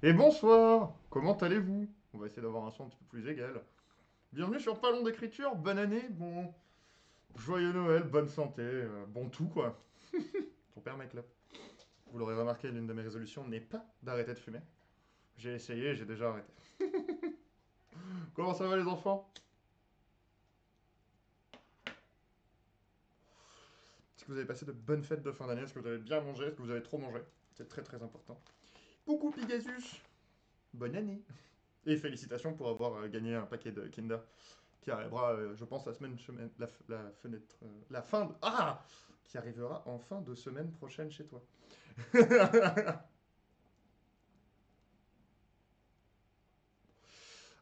Et bonsoir, comment allez-vous? On va essayer d'avoir un son un petit peu plus égal. Bienvenue sur Talon d'écriture, bonne année, bon joyeux Noël, bonne santé, bon tout quoi. Ton père mec là. Vous l'aurez remarqué, l'une de mes résolutions n'est pas d'arrêter de fumer. J'ai essayé, j'ai déjà arrêté. Comment ça va les enfants? Est-ce que vous avez passé de bonnes fêtes de fin d'année? Est-ce que vous avez bien mangé? Est-ce que vous avez trop mangé? C'est très très important. Coucou Pigasus, bonne année. Et félicitations pour avoir gagné un paquet de Kinder qui arrivera, je pense, la fenêtre, la fin de, qui arrivera en fin de semaine prochaine chez toi.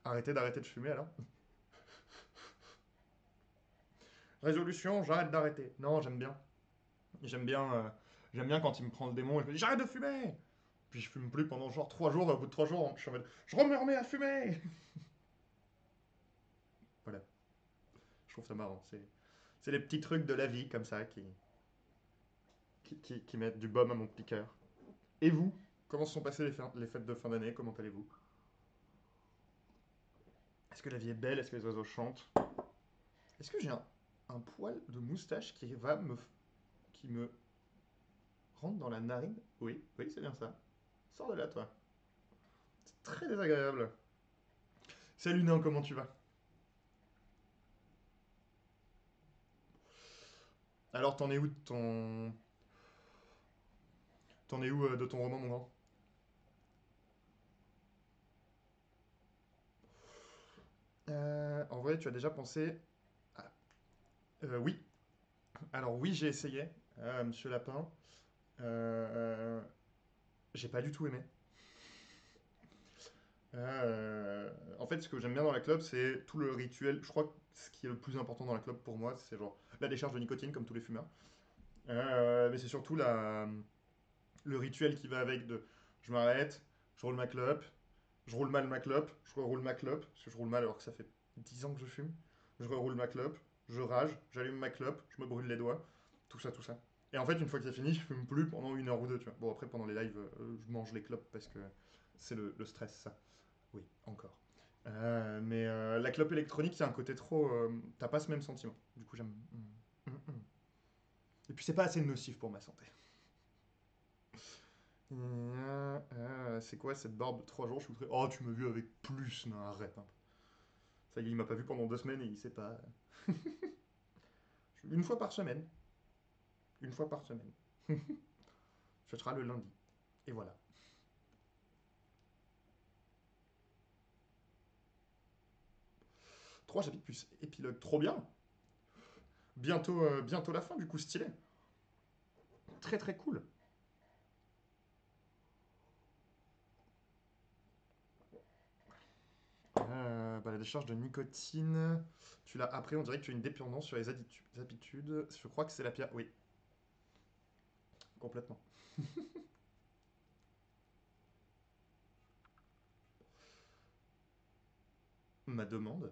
Arrêtez de fumer alors. Résolution, j'arrête d'arrêter. Non, j'aime bien. J'aime bien, j'aime bien quand il me prend le démon et je me dis j'arrête de fumer. Puis je fume plus pendant genre 3 jours. Et au bout de 3 jours, je suis en mode je me remets à fumer. Voilà. Je trouve ça marrant. C'est les petits trucs de la vie comme ça qui mettent du baume à mon petit cœur. Et vous? Comment se sont passées les fêtes de fin d'année? Comment allez-vous? Est-ce que la vie est belle? Est-ce que les oiseaux chantent? Est-ce que j'ai un poil de moustache qui me rentre dans la narine? Oui, oui, c'est bien ça. Sors de là, toi. C'est très désagréable. Salut nain, comment tu vas? Alors, t'en es où de T'en es où de ton roman, mon grand? En vrai, tu as déjà pensé... Ah, oui. Alors oui, j'ai essayé, Monsieur Lapin. J'ai pas du tout aimé. En fait, ce que j'aime bien dans la clope, c'est tout le rituel. Je crois que ce qui est le plus important dans la clope pour moi, c'est genre la décharge de nicotine, comme tous les fumeurs. Mais c'est surtout le rituel qui va avec de je m'arrête, je roule ma clope, je roule mal ma clope, je reroule ma clope, parce que je roule mal alors que ça fait 10 ans que je fume. Je reroule ma clope, je rage, j'allume ma clope, je me brûle les doigts, tout ça, tout ça. Et en fait, une fois que c'est fini, je fume plus pendant 1 heure ou deux, tu vois. Bon, après, pendant les lives, je mange les clopes parce que c'est le stress, ça. Oui, encore. Mais la clope électronique, il y a un côté trop. T'as pas ce même sentiment. Du coup, j'aime. Et puis, c'est pas assez nocif pour ma santé. C'est quoi cette barbe de 3 jours? Je suis très... Oh, tu m'as vu avec plus. Non, arrête un peu. Ça y est, il m'a pas vu pendant 2 semaines et il sait pas. Une fois par semaine. Une fois par semaine. Ce sera le lundi. Et voilà. 3 chapitres plus épilogue. Trop bien. Bientôt la fin, du coup, stylé. Très très cool. La décharge de nicotine, tu l'as après, on dirait que tu as une dépendance sur les habitudes. Je crois que c'est la pierre. Oui, complètement. Ma demande.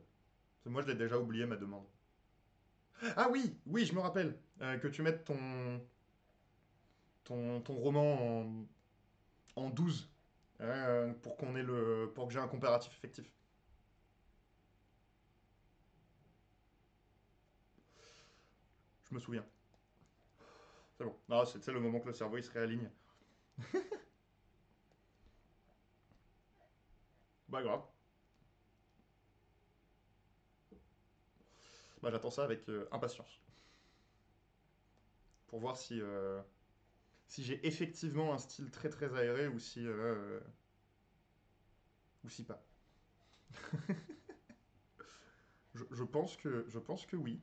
Moi, je l'ai déjà oublié, ma demande. Ah oui, oui, je me rappelle. Que tu mettes ton roman en 12. Pour que j'ai un comparatif effectif. Je me souviens. C'est bon. Non, c'est le moment que le cerveau il se réaligne. Bah grave. Bah j'attends ça avec impatience. Pour voir si j'ai effectivement un style très très aéré ou si pas. Je pense que oui.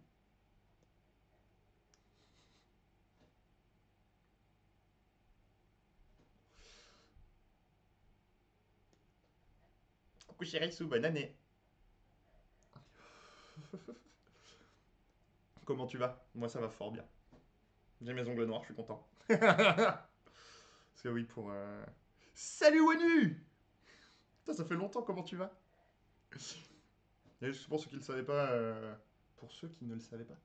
Coucou Chérissou, bonne année. Comment tu vas? Moi ça va fort bien. J'ai mes ongles noirs, je suis content. Parce que oui, pour... Salut Wanu! Putain, ça fait longtemps, comment tu vas? Et juste pour ceux qui ne le savaient pas, pour ceux qui ne le savaient pas,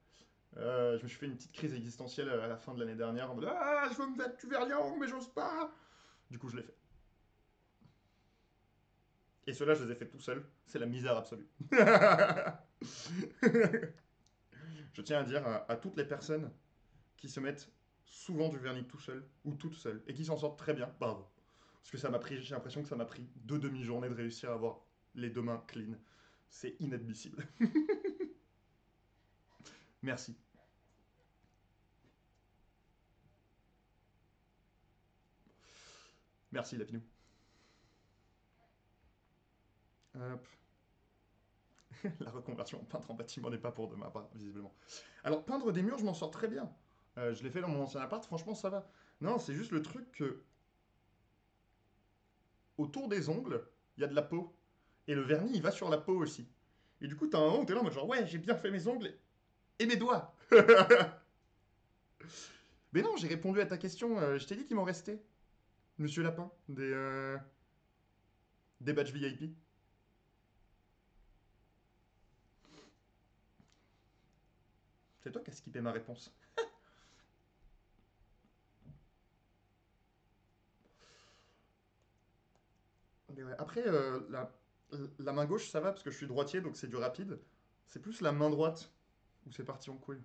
je me suis fait une petite crise existentielle à la fin de l'année dernière en mode ah, je veux me mettre Tuverian, mais j'ose pas! Du coup, je l'ai fait. Et ceux-là, je les ai fait tout seul. C'est la misère absolue. Je tiens à dire à toutes les personnes qui se mettent souvent du vernis tout seul ou toute seule et qui s'en sortent très bien, bravo. Parce que ça m'a pris, j'ai l'impression que ça m'a pris 2 demi-journées de réussir à avoir les 2 mains clean. C'est inadmissible. Merci. Merci, Lapinou. Hop. La reconversion en peintre en bâtiment n'est pas pour demain, pas, visiblement. Alors, peindre des murs, je m'en sors très bien. Je l'ai fait dans mon ancien appart, franchement, ça va. Non, c'est juste le truc que, autour des ongles, il y a de la peau. Et le vernis, il va sur la peau aussi. Et du coup, t'as un moment où t'es là en mode genre, ouais, j'ai bien fait mes ongles et mes doigts. Mais non, j'ai répondu à ta question. Je t'ai dit qu'il m'en restait, Monsieur Lapin, des badges VIP. C'est toi qui as skippé ma réponse. Mais ouais, après, la main gauche, ça va parce que je suis droitier, donc c'est du rapide. C'est plus la main droite où c'est parti en couille.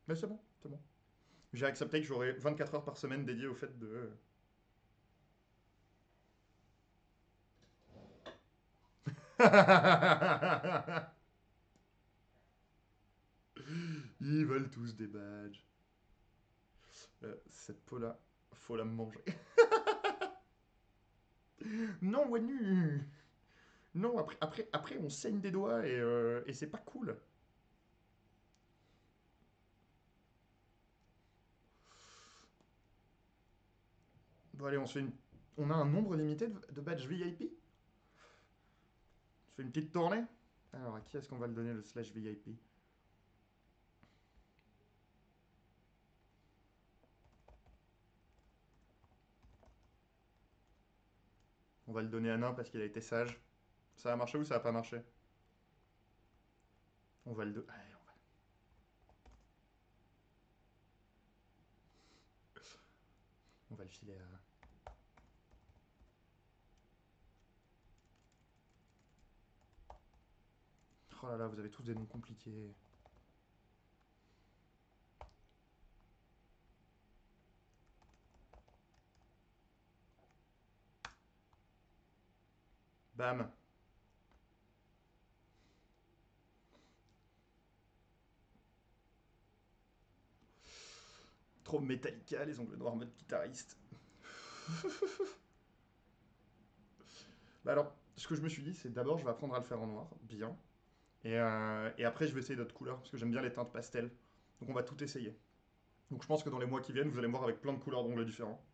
Mais c'est bon, c'est bon. J'ai accepté que j'aurais 24 heures par semaine dédiées au fait de. Ils veulent tous des badges. Cette peau-là, faut la manger. Non, Wanu. Non, après, on saigne des doigts et c'est pas cool. Bon, allez, on a un nombre limité de badges VIP. On fait une petite tournée. Alors, à qui est-ce qu'on va le donner, le slash VIP? On va le donner à Nain parce qu'il a été sage. Ça a marché ou ça a pas marché? On va le donner. Allez, on va le filer à. Oh là là, vous avez tous des noms compliqués. Bam. Trop Metallica, les ongles noirs en mode guitariste. Bah alors, ce que je me suis dit, c'est d'abord, je vais apprendre à le faire en noir, bien. Et après, je vais essayer d'autres couleurs, parce que j'aime bien les teintes pastel. Donc on va tout essayer. Donc je pense que dans les mois qui viennent, vous allez me voir avec plein de couleurs d'ongles différents.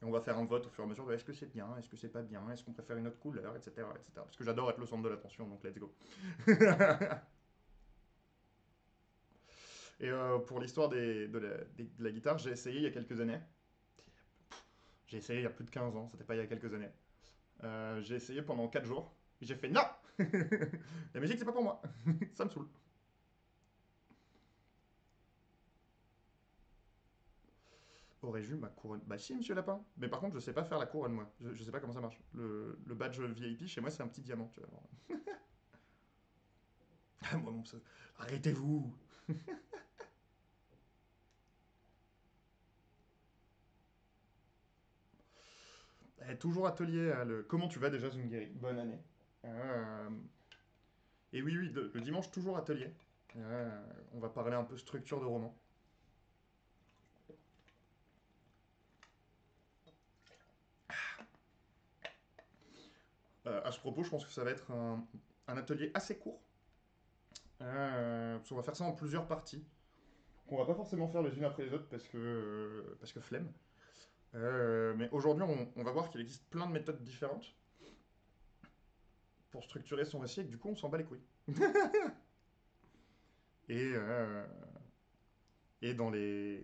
Et on va faire un vote au fur et à mesure de est-ce que c'est bien, est-ce que c'est pas bien, est-ce qu'on préfère une autre couleur, etc., etc. Parce que j'adore être le centre de l'attention, donc let's go. Et pour l'histoire de la guitare, j'ai essayé il y a quelques années. J'ai essayé il y a plus de 15 ans, c'était pas il y a quelques années. J'ai essayé pendant 4 jours. Et j'ai fait non. La musique, c'est pas pour moi. Ça me saoule. Aurais-je eu ma couronne? Bah si, monsieur Lapin. Mais par contre, je sais pas faire la couronne, moi. Je sais pas comment ça marche. Le badge VIP, chez moi, c'est un petit diamant, tu vois. Ah, moi, mon arrêtez-vous. Toujours atelier. Comment tu vas déjà, Zungeri? Bonne année. Euh, Et oui, oui, le dimanche, toujours atelier. Euh, on va parler un peu structure de roman. À ce propos, je pense que ça va être un atelier assez court. Parce qu'on va faire ça en plusieurs parties. On va pas forcément faire les unes après les autres parce que flemme. Mais aujourd'hui, on va voir qu'il existe plein de méthodes différentes pour structurer son récit et que du coup, on s'en bat les couilles. Et, euh, et dans mes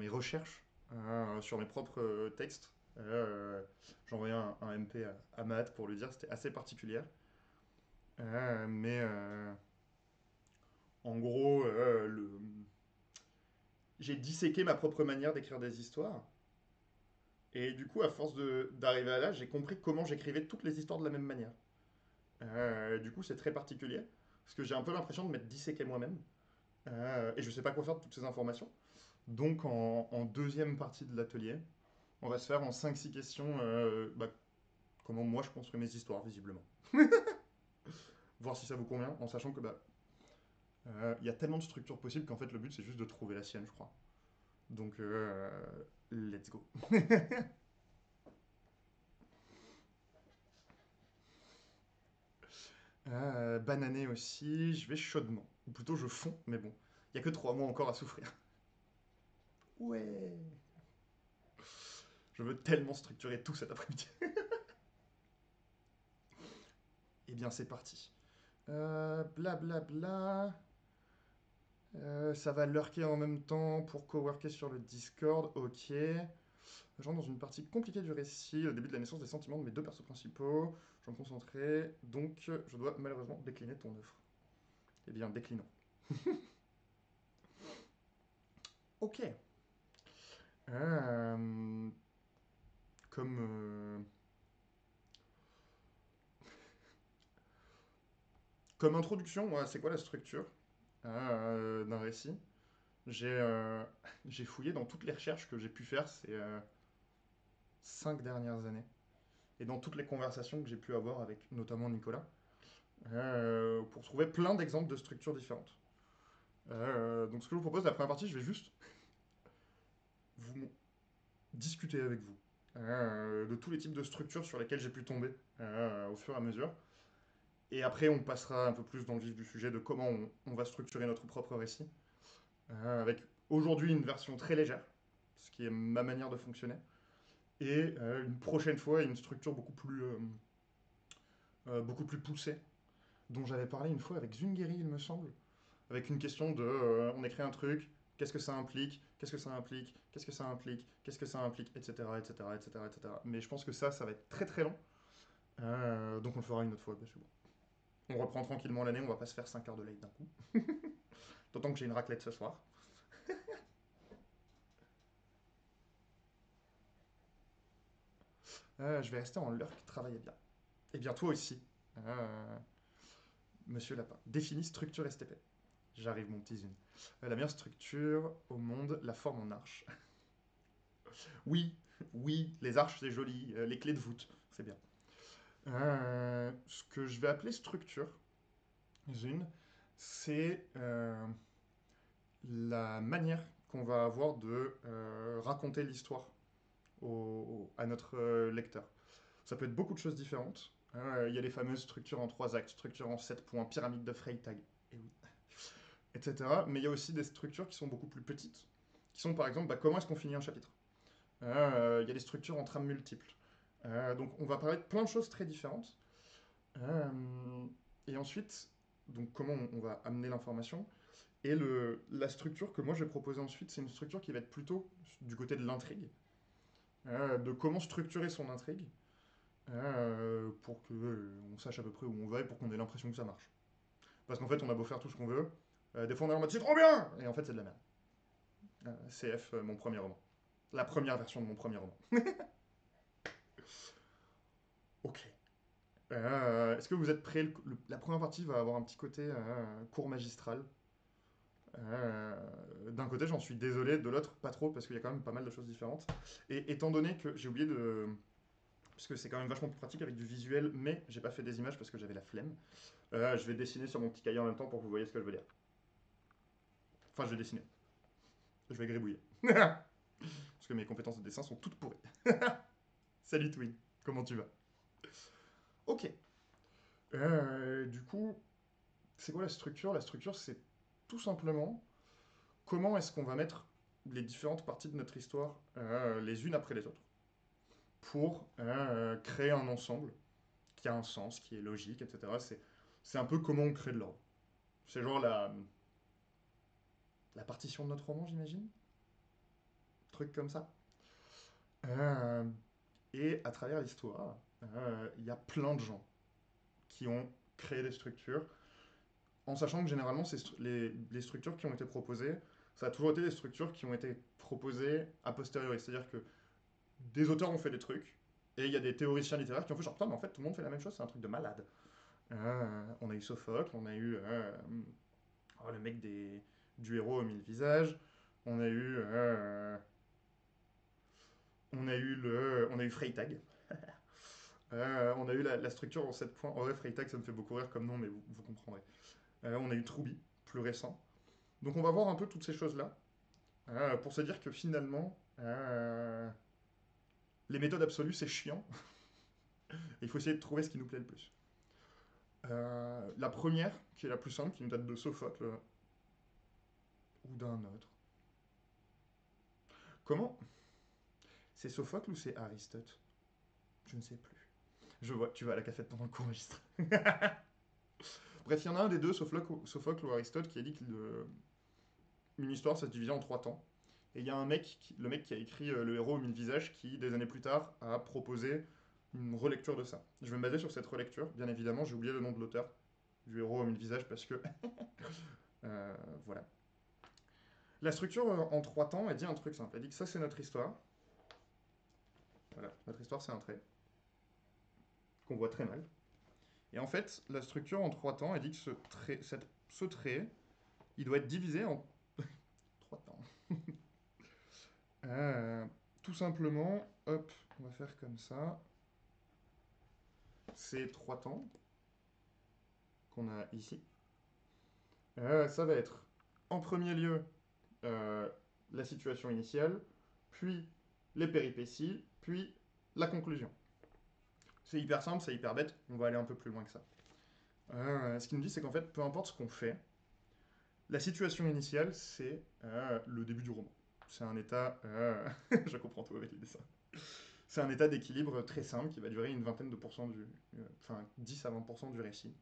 recherches sur mes propres textes, j'ai envoyé un MP à Matt pour lui dire c'était assez particulier. Mais en gros, j'ai disséqué ma propre manière d'écrire des histoires. Et du coup, à force d'arriver à là, j'ai compris comment j'écrivais toutes les histoires de la même manière. Du coup, c'est très particulier, parce que j'ai un peu l'impression de m'être disséqué moi-même, et je sais pas quoi faire de toutes ces informations. Donc, en deuxième partie de l'atelier, on va se faire en 5 6 questions comment moi je construis mes histoires, visiblement. Voir si ça vous convient, en sachant que il y a tellement de structures possibles qu'en fait le but c'est juste de trouver la sienne, je crois. Donc, let's go. Banané aussi, je vais chaudement. Ou plutôt je fonds, mais bon. Il y a que 3 mois encore à souffrir. Ouais. Je veux tellement structurer tout cet après-midi. Eh bien, c'est parti. Blablabla. Ça va lurker en même temps pour coworker sur le Discord. Ok. Genre dans une partie compliquée du récit, le début de la naissance des sentiments de mes deux persos principaux. Je vais me concentrer. Donc, je dois malheureusement décliner ton œuvre. Eh bien, déclinons. Ok. Euh, comme, comme introduction, ouais, c'est quoi la structure d'un récit? J'ai j'ai fouillé dans toutes les recherches que j'ai pu faire ces 5 dernières années et dans toutes les conversations que j'ai pu avoir avec notamment Nicolas pour trouver plein d'exemples de structures différentes. Donc ce que je vous propose, la première partie, je vais juste vous discuter avec vous de tous les types de structures sur lesquelles j'ai pu tomber au fur et à mesure. Et après, on passera un peu plus dans le vif du sujet de comment on va structurer notre propre récit, avec aujourd'hui une version très légère, ce qui est ma manière de fonctionner, et une prochaine fois une structure beaucoup plus poussée, dont j'avais parlé une fois avec Zungeri, il me semble, avec une question de on écrit un truc, qu'est-ce que ça implique, qu'est-ce que ça implique, qu'est-ce que ça implique, qu'est-ce que ça implique, etc., etc., etc., etc. Mais je pense que ça va être très très long, donc on le fera une autre fois, parce que bon. On reprend tranquillement l'année, on va pas se faire 5 heures de live d'un coup. D'autant que j'ai une raclette ce soir. Je vais rester en lurk, travaillez bien. Et bien toi aussi, euh, monsieur Lapin. Définis structure STP. J'arrive mon petit Zune. La meilleure structure au monde, la forme en arche. Oui, oui, les arches c'est joli, les clés de voûte, c'est bien. Ce que je vais appeler structure, Zune, c'est la manière qu'on va avoir de raconter l'histoire à notre lecteur. Ça peut être beaucoup de choses différentes. Il y a les fameuses structures en 3 actes, structures en 7 points, pyramide de Freytag, et oui, etc. Mais il y a aussi des structures qui sont beaucoup plus petites, qui sont par exemple comment est-ce qu'on finit un chapitre. Il y a des structures en trames multiples. Donc on va parler de plein de choses très différentes. Euh, et ensuite, donc comment on va amener l'information. Et la structure que moi je vais proposer ensuite, c'est une structure qui va être plutôt du côté de l'intrigue, de comment structurer son intrigue, pour que on sache à peu près où on va et pour qu'on ait l'impression que ça marche. Parce qu'en fait, on a beau faire tout ce qu'on veut, des fois on est en mode c'est trop bien et en fait c'est de la merde. CF, mon premier roman. La première version de mon premier roman. Ok. Est-ce que vous êtes prêts? La première partie va avoir un petit côté cours magistral. D'un côté, j'en suis désolé, de l'autre, pas trop, parce qu'il y a quand même pas mal de choses différentes. Et étant donné que j'ai oublié de. Parce que c'est quand même vachement plus pratique avec du visuel, mais j'ai pas fait des images parce que j'avais la flemme. Je vais dessiner sur mon petit cahier en même temps pour que vous voyez ce que je veux dire. Enfin, je vais dessiner. Je vais gribouiller. Parce que mes compétences de dessin sont toutes pourries. Salut Twin, comment tu vas? Ok. Du coup, c'est quoi la structure? La structure, c'est tout simplement comment est-ce qu'on va mettre les différentes parties de notre histoire les unes après les autres pour créer un ensemble qui a un sens, qui est logique, etc. C'est un peu comment on crée de l'ordre. C'est genre la partition de notre roman, j'imagine. Truc comme ça. Euh, et à travers l'histoire, il y a plein de gens qui ont créé des structures, en sachant que généralement, les structures qui ont été proposées, ça a toujours été des structures qui ont été proposées a posteriori. C'est-à-dire que des auteurs ont fait des trucs, et il y a des théoriciens littéraires qui ont fait genre, putain, mais en fait, tout le monde fait la même chose, c'est un truc de malade. On a eu Sophocle, on a eu le mec du héros aux mille visages, on a eu, on a eu Freytag. On a eu la structure en 7 points. En vrai, Freytag, ça me fait beaucoup rire comme nom, mais vous comprendrez. On a eu Troubi, plus récent. Donc on va voir un peu toutes ces choses-là, pour se dire que finalement, les méthodes absolues, c'est chiant. Il faut essayer de trouver ce qui nous plaît le plus. La première, qui est la plus simple, qui nous date de Sophocle, ou d'un autre. Comment? C'est Sophocle ou c'est Aristote? Je ne sais plus. Je vois, tu vas à la cafette pendant le cours registre. Bref, il y en a un des deux, Sophocle ou Aristote, qui a dit qu'une histoire, ça se divisait en 3 temps. Et il y a un mec, le mec qui a écrit Le héros aux mille visages, qui, des années plus tard, a proposé une relecture de ça. Je vais me baser sur cette relecture. Bien évidemment, j'ai oublié le nom de l'auteur du héros aux mille visages parce que... euh, voilà. La structure en 3 temps, elle dit un truc simple. Elle dit que ça, c'est notre histoire. Voilà, notre histoire, c'est un trait qu'on voit très mal. Et en fait, la structure en 3 temps, elle dit que ce trait, il doit être divisé en 3 temps. Euh, Tout simplement, hop, on va faire comme ça. Ces 3 temps qu'on a ici. Ça va être en premier lieu euh, la situation initiale, puis les péripéties, puis la conclusion. C'est hyper simple, c'est hyper bête, on va aller un peu plus loin que ça. Ce qu'il nous dit, c'est qu'en fait, peu importe ce qu'on fait, la situation initiale, c'est le début du roman. C'est un état... je comprends tout avec les dessins. C'est un état d'équilibre très simple qui va durer une vingtaine de pourcents enfin, 10 à 20% du récit.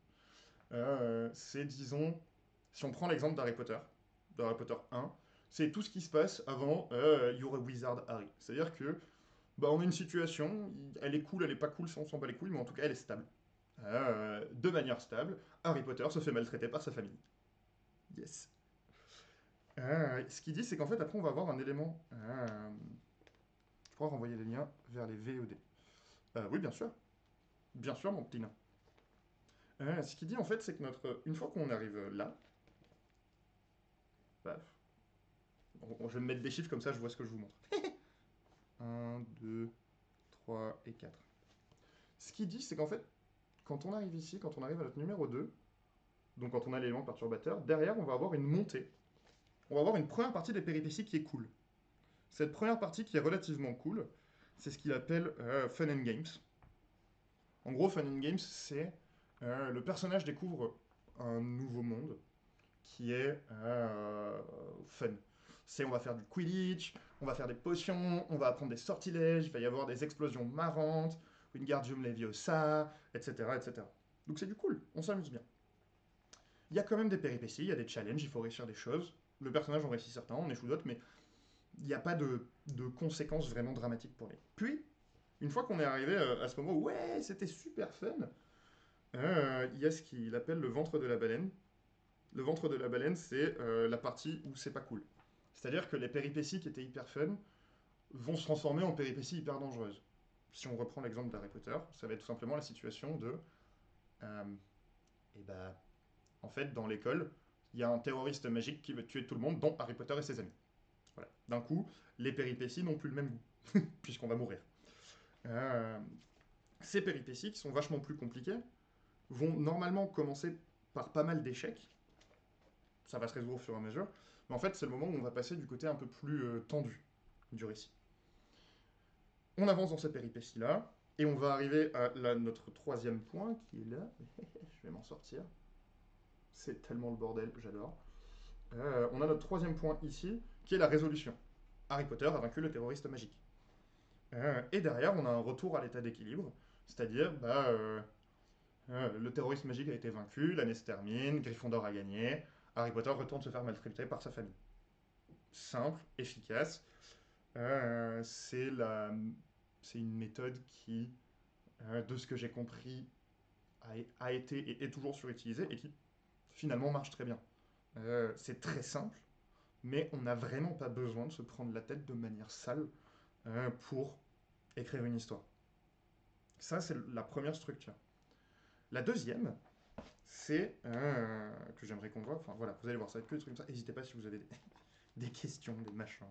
C'est, disons, si on prend l'exemple d'Harry Potter 1, c'est tout ce qui se passe avant You're a Wizard Harry. C'est-à-dire que bah, on a une situation, elle est cool, elle est pas cool, ça on s'en bat les couilles, mais en tout cas elle est stable. De manière stable, Harry Potter se fait maltraiter par sa famille. Yes. Ce qu'il dit, c'est qu'en fait, après, on va avoir un élément. Je pourrais renvoyer les liens vers les VOD. Oui, bien sûr. Bien sûr, mon petit nain. Ce qu'il dit, en fait, c'est que une fois qu'on arrive là, paf, je vais me mettre des chiffres comme ça, je vois ce que je vous montre. 1, 2, 3 et 4. Ce qu'il dit, c'est qu'en fait, quand on arrive ici, quand on arrive à notre numéro 2, donc quand on a l'élément perturbateur, derrière, on va avoir une montée. On va avoir une première partie des péripéties qui est cool. Cette première partie qui est relativement cool, c'est ce qu'il appelle Fun and Games. En gros, Fun and Games, c'est le personnage découvre un nouveau monde qui est fun. C'est on va faire du Quidditch, on va faire des potions, on va apprendre des sortilèges, il va y avoir des explosions marrantes, Wingardium Leviosa, etc., etc. Donc c'est du cool, on s'amuse bien. Il y a quand même des péripéties, il y a des challenges, il faut réussir des choses. Le personnage en réussit certains, on échoue d'autres, mais il n'y a pas de conséquences vraiment dramatiques pour lui. Puis, une fois qu'on est arrivé à ce moment où, ouais, c'était super fun, il y a ce qu'il appelle le ventre de la baleine. Le ventre de la baleine, c'est la partie où c'est pas cool. C'est-à-dire que les péripéties qui étaient hyper fun vont se transformer en péripéties hyper dangereuses. Si on reprend l'exemple d'Harry Potter, ça va être tout simplement la situation de... Euh, et bah, en fait, dans l'école, il y a un terroriste magique qui veut tuer tout le monde, dont Harry Potter et ses amis. Voilà. D'un coup, les péripéties n'ont plus le même goût, puisqu'on va mourir. Euh, Ces péripéties, qui sont vachement plus compliquées, vont normalement commencer par pas mal d'échecs. Ça va se résoudre au fur et à mesure. Mais en fait, c'est le moment où on va passer du côté un peu plus tendu du récit. On avance dans ces péripéties-là, et on va arriver à notre troisième point, qui est là. Je vais m'en sortir. C'est tellement le bordel, j'adore. On a notre troisième point ici, qui est la résolution. Harry Potter a vaincu le terroriste magique. Et derrière, on a un retour à l'état d'équilibre, c'est-à-dire, le terroriste magique a été vaincu, l'année se termine, Gryffondor a gagné, Harry Potter retourne se faire maltraiter par sa famille. Simple, efficace. Euh, c'est la, c'est une méthode qui, de ce que j'ai compris, a été et est toujours surutilisée et qui finalement marche très bien. C'est très simple, mais on n'a vraiment pas besoin de se prendre la tête de manière sale pour écrire une histoire. Ça, c'est la première structure. La deuxième, c'est que j'aimerais qu'on voit. Enfin voilà, vous allez voir, ça va être que des trucs comme ça. N'hésitez pas si vous avez des questions, des machins.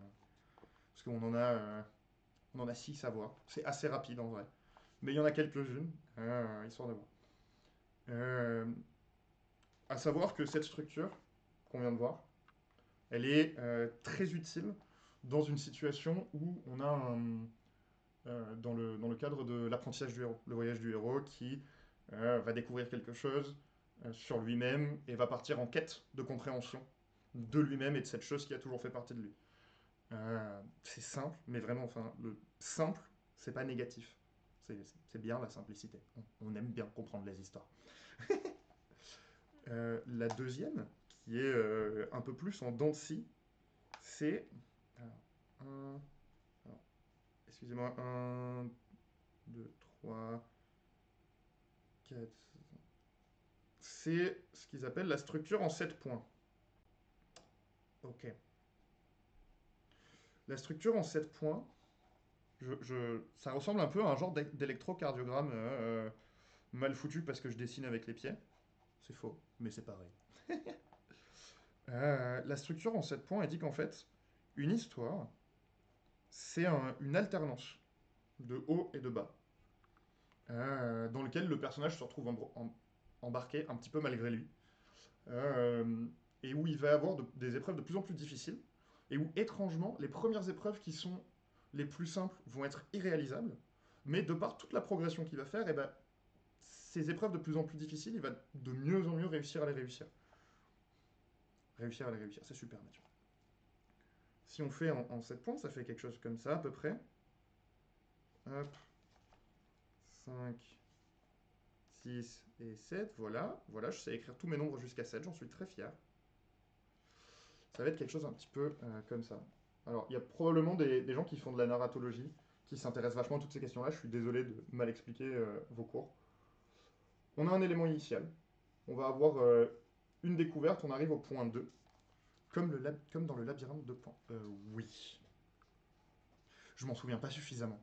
Parce on en a six à voir. C'est assez rapide en vrai. Mais il y en a quelques-unes, histoire de voir. Euh, à savoir que cette structure qu'on vient de voir, elle est très utile dans une situation où on a dans le cadre de l'apprentissage du héros, le voyage du héros qui va découvrir quelque chose sur lui-même et va partir en quête de compréhension de lui-même et de cette chose qui a toujours fait partie de lui. C'est simple, mais vraiment, enfin, le simple, c'est pas négatif. C'est bien la simplicité. On aime bien comprendre les histoires. La deuxième, qui est un peu plus en dents de scie, c'est. Alors, alors, excusez-moi, 1, 2, 3, 4. C'est ce qu'ils appellent la structure en 7 points. Ok. La structure en 7 points, ça ressemble un peu à un genre d'électrocardiogramme mal foutu parce que je dessine avec les pieds. C'est faux, mais c'est pareil. La structure en 7 points, elle dit qu'en fait, une histoire, c'est une alternance de haut et de bas, dans lequel le personnage se retrouve embarqué un petit peu malgré lui, euh, et où il va avoir des épreuves de plus en plus difficiles, et où étrangement, les premières épreuves qui sont les plus simples vont être irréalisables, mais de par toute la progression qu'il va faire, et ben, ces épreuves de plus en plus difficiles, il va de mieux en mieux réussir à les réussir. Réussir à les réussir, c'est super Mathieu. Si on fait en 7 points, ça fait quelque chose comme ça à peu près. Hop, 5, 6 et 7, voilà. Voilà, je sais écrire tous mes nombres jusqu'à 7, j'en suis très fier. Ça va être quelque chose un petit peu comme ça. Alors, il y a probablement des gens qui font de la narratologie, qui s'intéressent vachement à toutes ces questions-là. Je suis désolé de mal expliquer vos cours. On a un élément initial. On va avoir une découverte, on arrive au point 2, comme dans le labyrinthe de Pan. Oui. Je m'en souviens pas suffisamment,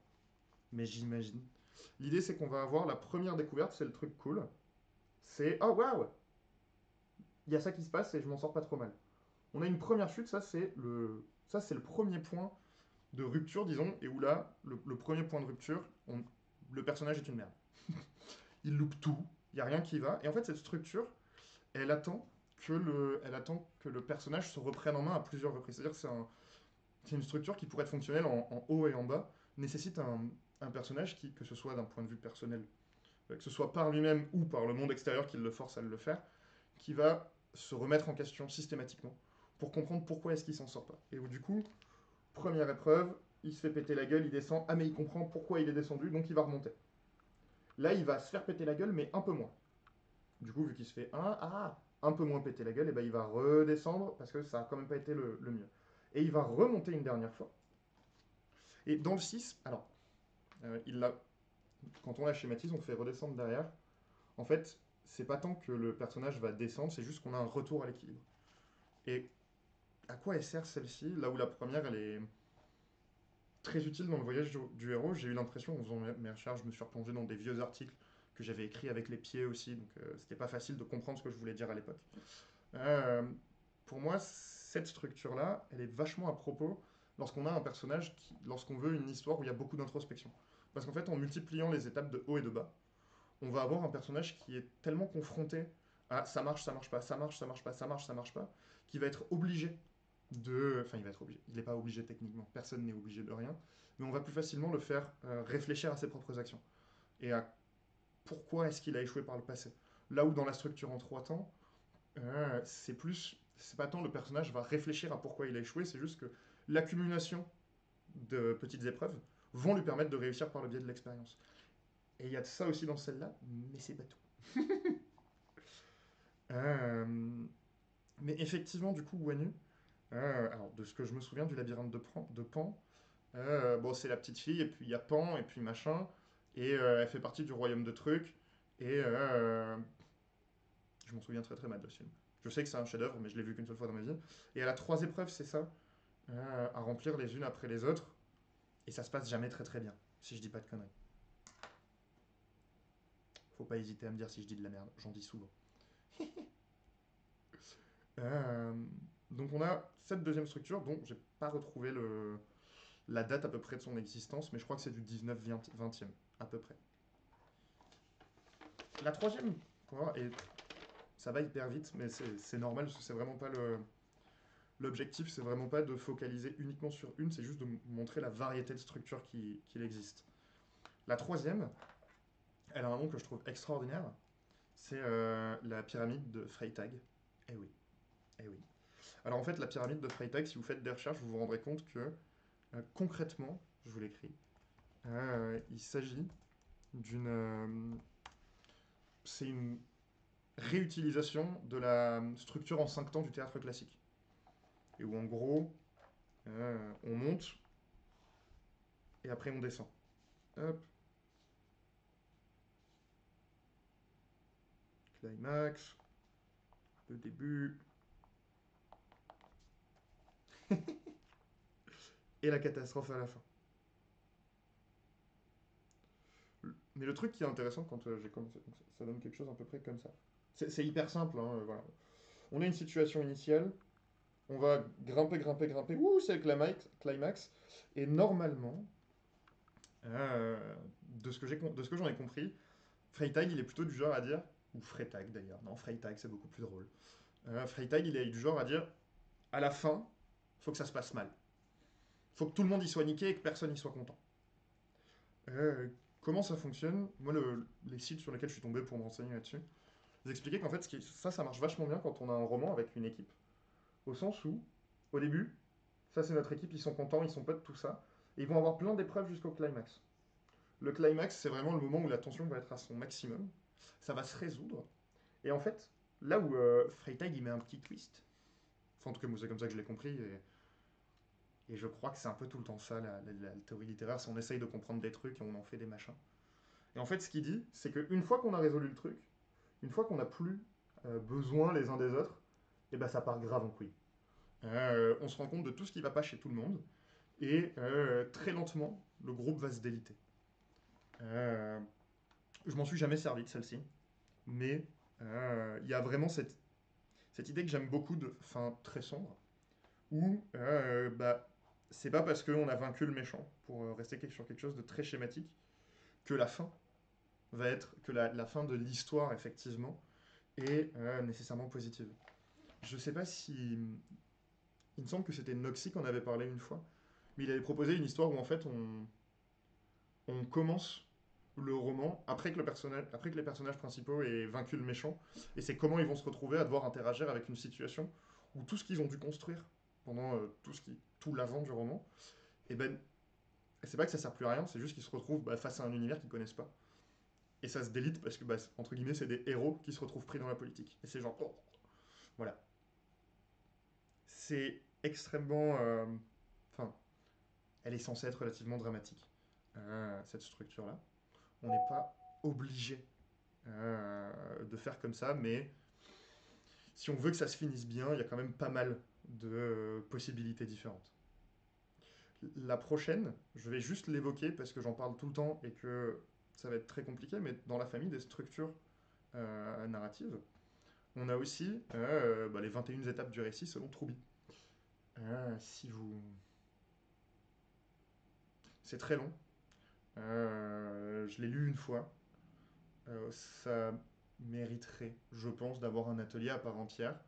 mais j'imagine. L'idée, c'est qu'on va avoir la première découverte, c'est le truc cool. C'est oh waouh, il y a ça qui se passe et je m'en sors pas trop mal. On a une première chute, ça c'est le premier point de rupture, disons, et où là, le premier point de rupture, le personnage est une merde. Il loupe tout, il y a rien qui va, et en fait cette structure, elle attend que le personnage se reprenne en main à plusieurs reprises. C'est-à-dire que c'est une structure qui, pour être fonctionnelle en haut et en bas, nécessite un personnage qui, que ce soit d'un point de vue personnel, que ce soit par lui-même ou par le monde extérieur qui le force à le faire, qui va se remettre en question systématiquement pour comprendre pourquoi est-ce qu'il s'en sort pas. Et où du coup, première épreuve, il se fait péter la gueule, il descend, ah mais il comprend pourquoi il est descendu, donc il va remonter. Là, il va se faire péter la gueule, mais un peu moins. Du coup, vu qu'il se fait un peu moins péter la gueule, et ben il va redescendre parce que ça a quand même pas été le mieux. Et il va remonter une dernière fois. Et dans le 6, alors, il l'a quand on la schématise, on fait redescendre derrière. En fait, c'est pas tant que le personnage va descendre, c'est juste qu'on a un retour à l'équilibre. Et à quoi elle sert celle-ci, là où la première, elle est très utile dans le voyage du héros? J'ai eu l'impression, en faisant mes recherches, je me suis replongé dans des vieux articles que j'avais écrits avec les pieds aussi, donc c'était pas facile de comprendre ce que je voulais dire à l'époque. Euh, pour moi, cette structure-là, elle est vachement à propos lorsqu'on a un personnage, lorsqu'on veut une histoire où il y a beaucoup d'introspection. Parce qu'en fait, en multipliant les étapes de haut et de bas, on va avoir un personnage qui est tellement confronté à ça marche pas, ça marche, ça marche pas, ça marche, ça marche pas, qu'il va être obligé de. Enfin, il va être obligé. Il n'est pas obligé techniquement, personne n'est obligé de rien, mais on va plus facilement le faire réfléchir à ses propres actions et à pourquoi est-ce qu'il a échoué par le passé. Là où dans la structure en 3 temps, c'est plus. C'est pas tant le personnage va réfléchir à pourquoi il a échoué, c'est juste que l'accumulation de petites épreuves vont lui permettre de réussir par le biais de l'expérience. Et il y a ça aussi dans celle-là, mais c'est pas tout. Euh, mais effectivement, du coup, Wanu, alors de ce que je me souviens du labyrinthe de Pan, bon, c'est la petite fille, et puis il y a Pan, et puis machin, et elle fait partie du royaume de trucs, et je m'en souviens très très mal de ce film. Je sais que c'est un chef-d'œuvre, mais je l'ai vu qu'une seule fois dans ma vie. Et elle a 3 épreuves, c'est ça, à remplir les unes après les autres, et ça se passe jamais très très bien. si je dis pas de conneries. Faut pas hésiter à me dire si je dis de la merde, j'en dis souvent. Euh, donc on a cette deuxième structure dont j'ai pas retrouvé la date à peu près de son existence, mais je crois que c'est du 19-20e, à peu près. La troisième, et ça va hyper vite, mais c'est normal, parce que c'est vraiment pas l'objectif, c'est vraiment pas de focaliser uniquement sur une, c'est juste de montrer la variété de structures qu'il existe. La troisième, elle a un nom que je trouve extraordinaire, c'est la pyramide de Freytag. Eh oui, eh oui. Alors en fait, la pyramide de Freytag, si vous faites des recherches, vous vous rendrez compte que concrètement, je vous l'écris, il s'agit d'une... c'est une réutilisation de la structure en 5 temps du théâtre classique. Et où en gros, on monte et après on descend. Hop, climax, le début, et la catastrophe à la fin. Mais le truc qui est intéressant quand j'ai commencé, ça donne quelque chose à peu près comme ça. C'est hyper simple, hein, voilà. On a une situation initiale, on va grimper, grimper, grimper, ouh, c'est le climax, et normalement, de ce que j'en ai compris, Freytag, il est plutôt du genre à dire, ou Freytag d'ailleurs, non, Freytag c'est beaucoup plus drôle. Freytag, il est du genre à dire, à la fin, faut que ça se passe mal. Faut que tout le monde y soit niqué et que personne y soit content. Euh, Comment ça fonctionne? Moi, les sites sur lesquels je suis tombé pour me renseigner là-dessus, ils expliquaient qu'en fait, ça marche vachement bien quand on a un roman avec une équipe. Au sens où, au début, ça c'est notre équipe, ils sont contents, ils sont potes, tout ça. Et ils vont avoir plein d'épreuves jusqu'au climax. Le climax, c'est vraiment le moment où la tension va être à son maximum. Ça va se résoudre. Et en fait, là où Freytag il met un petit twist, enfin en tout cas moi c'est comme ça que je l'ai compris, et je crois que c'est un peu tout le temps ça, la théorie littéraire, c'est on essaye de comprendre des trucs et on en fait des machins. Et en fait ce qu'il dit, c'est qu'une fois qu'on a résolu le truc, une fois qu'on n'a plus besoin les uns des autres, et ben ça part grave en couille. On se rend compte de tout ce qui va pas chez tout le monde, et très lentement, le groupe va se déliter. Euh, je m'en suis jamais servi de celle-ci, mais il y a vraiment cette idée que j'aime beaucoup de fin très sombre, où bah, c'est pas parce qu'on a vaincu le méchant, pour rester sur quelque chose de très schématique, que la fin va être, que la fin de l'histoire, effectivement, est nécessairement positive. Je sais pas si... Il me semble que c'était Noxy qu'on avait parlé une fois, mais il avait proposé une histoire où en fait on commence le roman après que les personnages principaux aient vaincu le méchant, et c'est comment ils vont se retrouver à devoir interagir avec une situation où tout ce qu'ils ont dû construire pendant tout l'avant du roman, et ben c'est pas que ça sert plus à rien, c'est juste qu'ils se retrouvent face à un univers qu'ils connaissent pas. Et ça se délite parce que, entre guillemets, c'est des héros qui se retrouvent pris dans la politique. Et c'est genre, oh, voilà. C'est extrêmement. Enfin, elle est censée être relativement dramatique, cette structure-là. On n'est pas obligé de faire comme ça, mais si on veut que ça se finisse bien, il y a quand même pas mal de possibilités différentes. La prochaine, je vais juste l'évoquer parce que j'en parle tout le temps et que ça va être très compliqué, mais dans la famille des structures narratives, on a aussi les 21 étapes du récit selon Troubi. Si vous... C'est très long. Je l'ai lu une fois. Ça mériterait, je pense, d'avoir un atelier à part entière.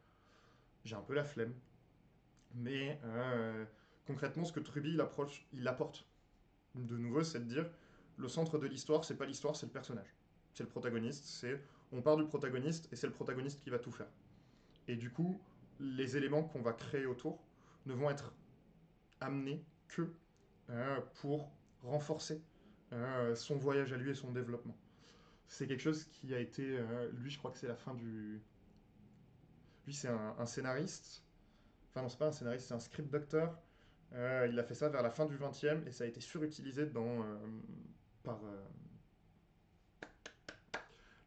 J'ai un peu la flemme. Mais concrètement, ce que Truby il apporte de nouveau, c'est de dire le centre de l'histoire, c'est pas l'histoire, c'est le personnage. C'est le protagoniste. On part du protagoniste et c'est le protagoniste qui va tout faire. Et du coup, les éléments qu'on va créer autour ne vont être amenés que pour renforcer son voyage à lui et son développement. C'est quelque chose qui a été. Lui, je crois que c'est la fin du. Lui, c'est un scénariste. Enfin, non, c'est pas un scénariste, c'est un script doctor. Il a fait ça vers la fin du 20e et ça a été surutilisé par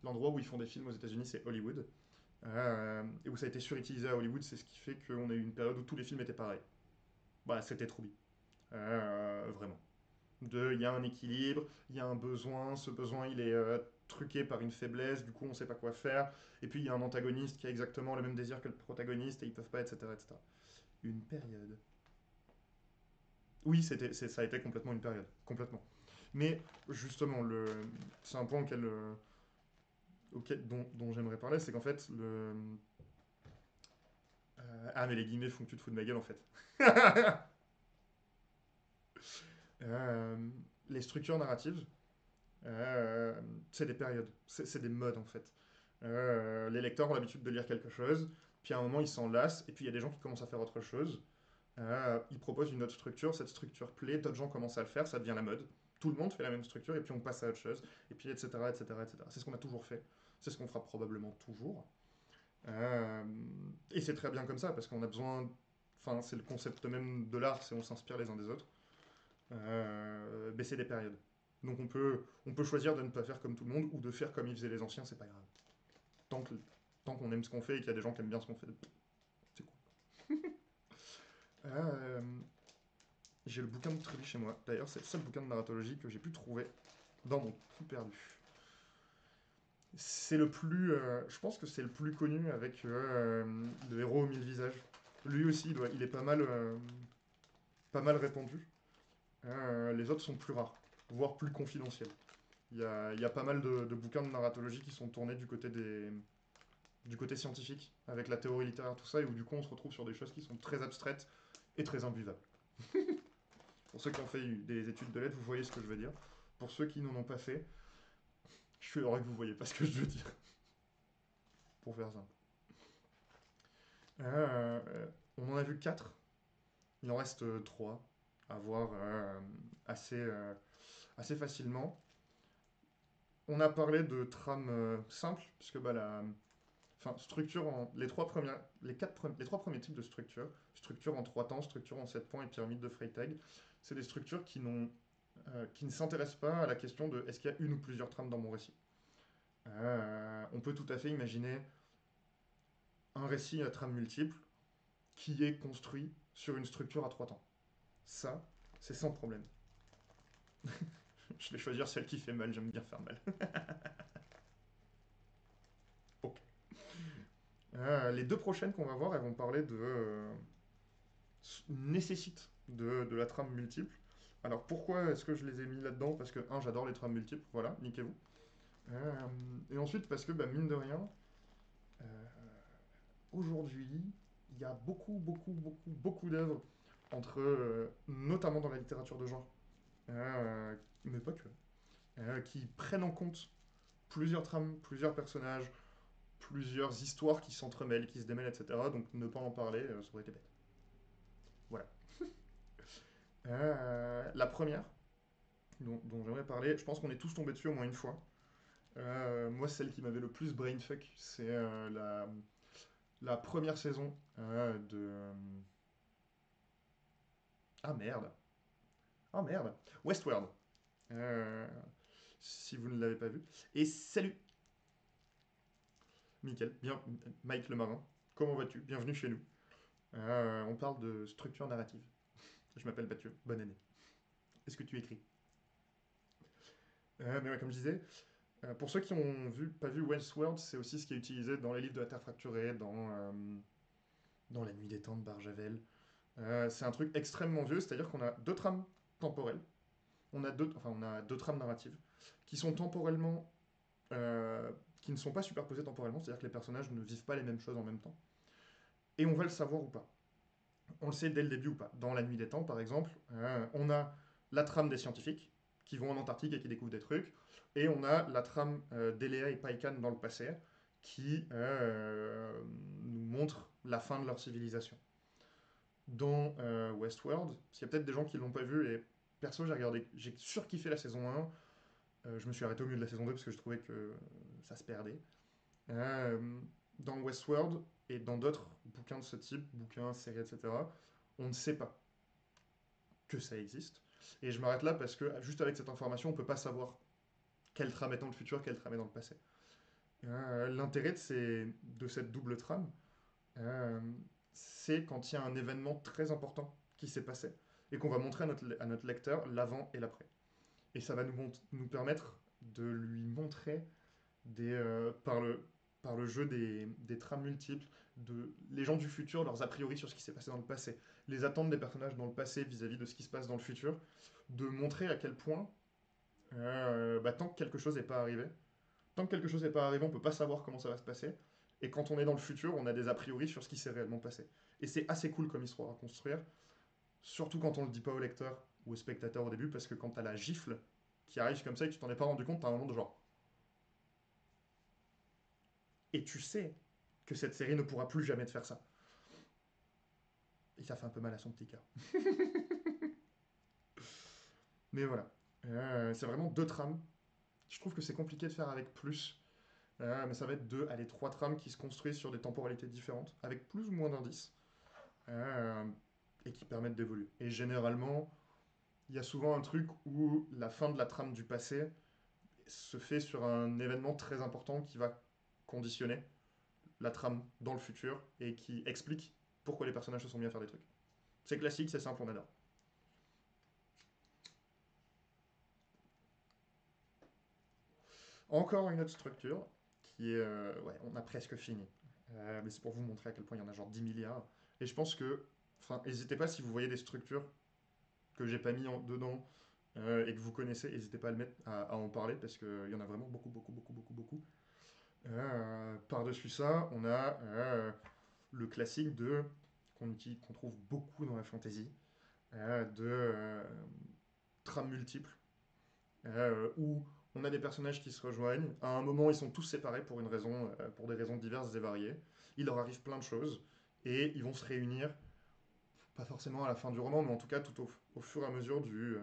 l'endroit où ils font des films aux États-Unis, c'est Hollywood. Et où ça a été surutilisé à Hollywood, c'est ce qui fait qu'on a eu une période où tous les films étaient pareils. Bah, c'était Troubi. Vraiment. Il y a un équilibre, il y a un besoin, ce besoin il est truqué par une faiblesse, du coup on sait pas quoi faire, et puis il y a un antagoniste qui a exactement le même désir que le protagoniste et ils peuvent pas, etc. etc. Une période. Oui, ça a été complètement une période, complètement. Mais justement, c'est un point dont j'aimerais parler, c'est qu'en fait, ah mais les guillemets font que tu te fous de ma gueule en fait. Euh, les structures narratives, c'est des périodes, c'est des modes en fait. Les lecteurs ont l'habitude de lire quelque chose, puis à un moment ils s'en lassent, et puis il y a des gens qui commencent à faire autre chose. Ils proposent une autre structure, cette structure plaît, d'autres gens commencent à le faire, ça devient la mode. Tout le monde fait la même structure, et puis on passe à autre chose, et puis etc. etc., etc. C'est ce qu'on a toujours fait, c'est ce qu'on fera probablement toujours. Euh, et c'est très bien comme ça, parce qu'on a besoin. Enfin, c'est le concept même de l'art, c'est on s'inspire les uns des autres. Mais c'est des périodes. Donc on peut choisir de ne pas faire comme tout le monde ou de faire comme ils faisaient les anciens, c'est pas grave. Tant que, tant qu'on aime ce qu'on fait et qu'il y a des gens qui aiment bien ce qu'on fait, c'est cool. Euh, j'ai le bouquin de Tréby chez moi. D'ailleurs, c'est le seul bouquin de narratologie que j'ai pu trouver dans mon trou perdu. C'est le plus. Je pense que c'est le plus connu avec le héros aux mille visages. Lui aussi, il est pas mal répandu. Les autres sont plus rares, voire plus confidentiels. Il y a pas mal de bouquins de narratologie qui sont tournés du côté scientifique, avec la théorie littéraire, tout ça, et où du coup on se retrouve sur des choses qui sont très abstraites et très imbuvables. Pour ceux qui ont fait des études de lettres, vous voyez ce que je veux dire. Pour ceux qui n'en ont pas fait, je suis heureux que vous voyez pas ce que je veux dire. Pour faire simple. Euh, on en a vu 4, il en reste 3 à voir assez, assez facilement. On a parlé de trames simples, puisque bah, enfin, structure les trois premiers types de structure en 3 temps, structure en 7 points et pyramide de Freytag, c'est des structures qui ne s'intéressent pas à la question de est-ce qu'il y a une ou plusieurs trames dans mon récit. On peut tout à fait imaginer un récit à trames multiples qui est construit sur une structure à 3 temps. Ça, c'est sans problème. Je vais choisir celle qui fait mal, j'aime bien faire mal. Ok. Les deux prochaines qu'on va voir, elles vont parler de nécessite de la trame multiple. Alors pourquoi est-ce que je les ai mis là-dedans? Parce que, un, j'adore les trames multiples, voilà, niquez-vous. Euh, et ensuite parce que, bah, mine de rien, euh, aujourd'hui, il y a beaucoup, beaucoup, beaucoup, beaucoup d'œuvres entre, notamment dans la littérature de genre, euh, mais pas que, qui prennent en compte plusieurs trames, plusieurs personnages, plusieurs histoires qui s'entremêlent, qui se démêlent, etc. Donc ne pas en parler, ça aurait été bête. Voilà. La première, dont j'aimerais parler, je pense qu'on est tous tombés dessus au moins une fois. Moi, celle qui m'avait le plus brainfuck, c'est la première saison de. Ah merde! Ah merde! Westworld. Euh, si vous ne l'avez pas vu. Et salut, Mickaël. Mike le marin. Comment vas-tu? Bienvenue chez nous. On parle de structure narrative. Je m'appelle Mathieu. Bonne année. Est-ce que tu écris? Mais ouais, comme je disais, pour ceux qui ont pas vu Westworld, c'est aussi ce qui est utilisé dans les livres de la Terre fracturée, dans La Nuit des Temps de Barjavel. C'est un truc extrêmement vieux, c'est-à-dire qu'on a deux trames temporelles, on a deux trames narratives qui sont temporellement, euh, qui ne sont pas superposées temporellement, c'est-à-dire que les personnages ne vivent pas les mêmes choses en même temps. Et on va le savoir ou pas. On le sait dès le début ou pas. Dans La Nuit des Temps, par exemple, on a la trame des scientifiques qui vont en Antarctique et qui découvrent des trucs, et on a la trame d'Eléa et Paikan dans le passé qui nous montre la fin de leur civilisation. Dans Westworld, s'il y a peut-être des gens qui l'ont pas vu, et perso j'ai surkiffé la saison 1, je me suis arrêté au milieu de la saison 2 parce que je trouvais que ça se perdait. Euh, dans Westworld et dans d'autres bouquins de ce type, bouquins, séries, etc., on ne sait pas que ça existe. Et je m'arrête là parce que juste avec cette information, on ne peut pas savoir quelle trame est dans le futur, quelle trame est dans le passé. L'intérêt de cette double trame, euh, c'est quand il y a un événement très important qui s'est passé, et qu'on va montrer à notre lecteur l'avant et l'après. Et ça va nous permettre de lui montrer par le jeu des trames multiples, de les gens du futur, leurs a priori sur ce qui s'est passé dans le passé, les attentes des personnages dans le passé vis-à-vis de ce qui se passe dans le futur, de montrer à quel point, tant que quelque chose n'est pas arrivé, tant que quelque chose n'est pas arrivé, on peut pas savoir comment ça va se passer. Et quand on est dans le futur, on a des a priori sur ce qui s'est réellement passé. Et c'est assez cool comme histoire à construire, surtout quand on le dit pas au lecteur ou au spectateur au début, parce que quand t'as la gifle qui arrive comme ça et que tu t'en es pas rendu compte, t'as un moment de genre. Et tu sais que cette série ne pourra plus jamais te faire ça. Et ça fait un peu mal à son petit cœur. Mais voilà. C'est vraiment deux trames. Je trouve que c'est compliqué de faire avec plus. Mais ça va être deux, allez, trois trames qui se construisent sur des temporalités différentes, avec plus ou moins d'indices, euh, et qui permettent d'évoluer. Et généralement, il y a souvent un truc où la fin de la trame du passé se fait sur un événement très important qui va conditionner la trame dans le futur et qui explique pourquoi les personnages se sont mis à faire des trucs. C'est classique, c'est simple, on adore. Encore une autre structure qui est... ouais, on a presque fini. Mais c'est pour vous montrer à quel point il y en a genre 10 milliards. Et je pense que... Enfin, n'hésitez pas si vous voyez des structures que j'ai pas mis dedans et que vous connaissez, n'hésitez pas à, à en parler parce qu'il y en a vraiment beaucoup, beaucoup, beaucoup, beaucoup, beaucoup. Par-dessus ça, on a le classique de qu'on trouve beaucoup dans la fantasy, de trames multiples, où on a des personnages qui se rejoignent. À un moment, ils sont tous séparés pour pour des raisons diverses et variées. Il leur arrive plein de choses et ils vont se réunir, pas forcément à la fin du roman, mais en tout cas tout au fur et à mesure du.